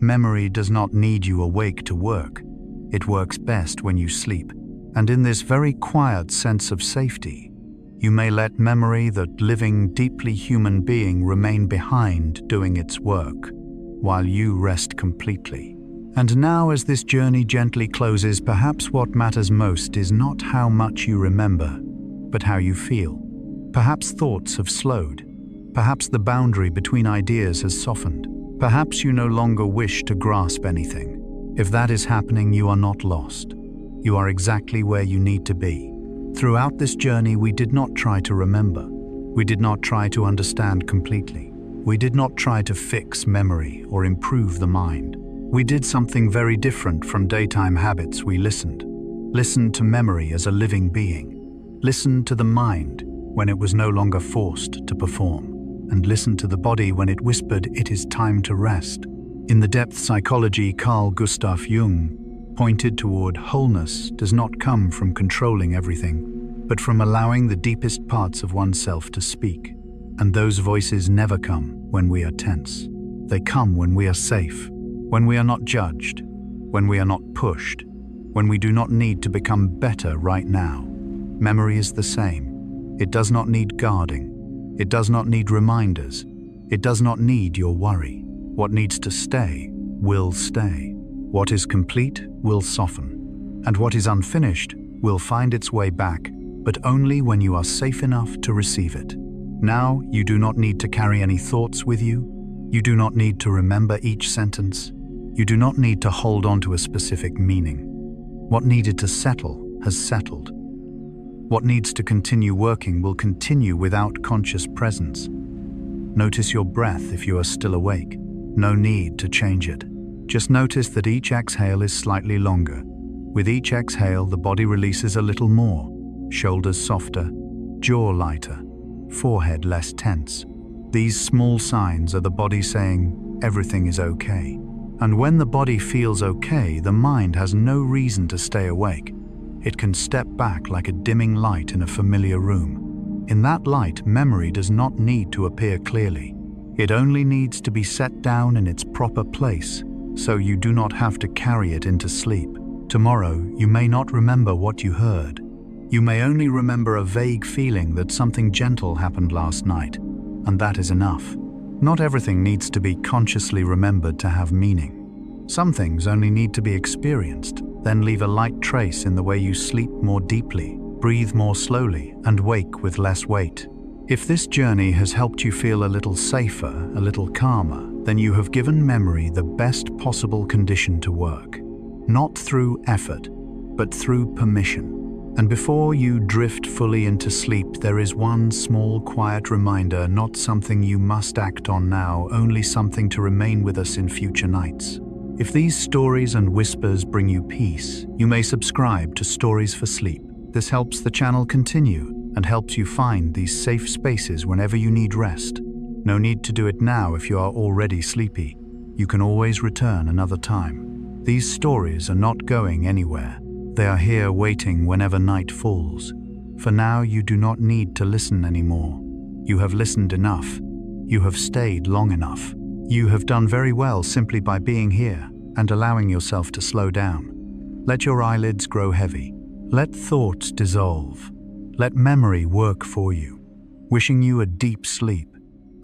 Memory does not need you awake to work. It works best when you sleep. And in this very quiet sense of safety, you may let memory, that living, deeply human being, remain behind doing its work, while you rest completely. And now, as this journey gently closes, perhaps what matters most is not how much you remember, but how you feel. Perhaps thoughts have slowed. Perhaps the boundary between ideas has softened. Perhaps you no longer wish to grasp anything. If that is happening, you are not lost. You are exactly where you need to be. Throughout this journey, we did not try to remember. We did not try to understand completely. We did not try to fix memory or improve the mind. We did something very different from daytime habits. We listened to memory as a living being. Listened to the mind when it was no longer forced to perform, and listened to the body when it whispered it is time to rest. In the depth psychology, Carl Gustav Jung pointed toward wholeness does not come from controlling everything, but from allowing the deepest parts of oneself to speak. And those voices never come when we are tense. They come when we are safe, when we are not judged, when we are not pushed, when we do not need to become better right now. Memory is the same. It does not need guarding. It does not need reminders. It does not need your worry. What needs to stay will stay. What is complete will soften. And what is unfinished will find its way back, but only when you are safe enough to receive it. Now, you do not need to carry any thoughts with you. You do not need to remember each sentence. You do not need to hold on to a specific meaning. What needed to settle has settled. What needs to continue working will continue without conscious presence. Notice your breath if you are still awake. No need to change it. Just notice that each exhale is slightly longer. With each exhale, the body releases a little more. Shoulders softer, jaw lighter, forehead less tense. These small signs are the body saying, everything is okay. And when the body feels okay, the mind has no reason to stay awake. It can step back like a dimming light in a familiar room. In that light, memory does not need to appear clearly. It only needs to be set down in its proper place, so you do not have to carry it into sleep. Tomorrow, you may not remember what you heard. You may only remember a vague feeling that something gentle happened last night, and that is enough. Not everything needs to be consciously remembered to have meaning. Some things only need to be experienced, then leave a light trace in the way you sleep more deeply, breathe more slowly, and wake with less weight. If this journey has helped you feel a little safer, a little calmer, then you have given memory the best possible condition to work. Not through effort, but through permission. And before you drift fully into sleep, there is one small, quiet reminder, not something you must act on now, only something to remain with us in future nights. If these stories and whispers bring you peace, you may subscribe to Stories for Sleep. This helps the channel continue and helps you find these safe spaces whenever you need rest. No need to do it now if you are already sleepy. You can always return another time. These stories are not going anywhere. They are here waiting whenever night falls. For now, you do not need to listen anymore. You have listened enough. You have stayed long enough. You have done very well simply by being here and allowing yourself to slow down. Let your eyelids grow heavy. Let thoughts dissolve. Let memory work for you. Wishing you a deep sleep.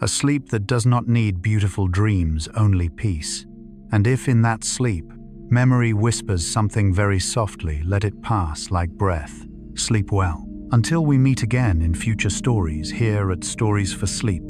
A sleep that does not need beautiful dreams, only peace. And if in that sleep, memory whispers something very softly, let it pass like breath. Sleep well. Until we meet again in future stories here at Stories for Sleep.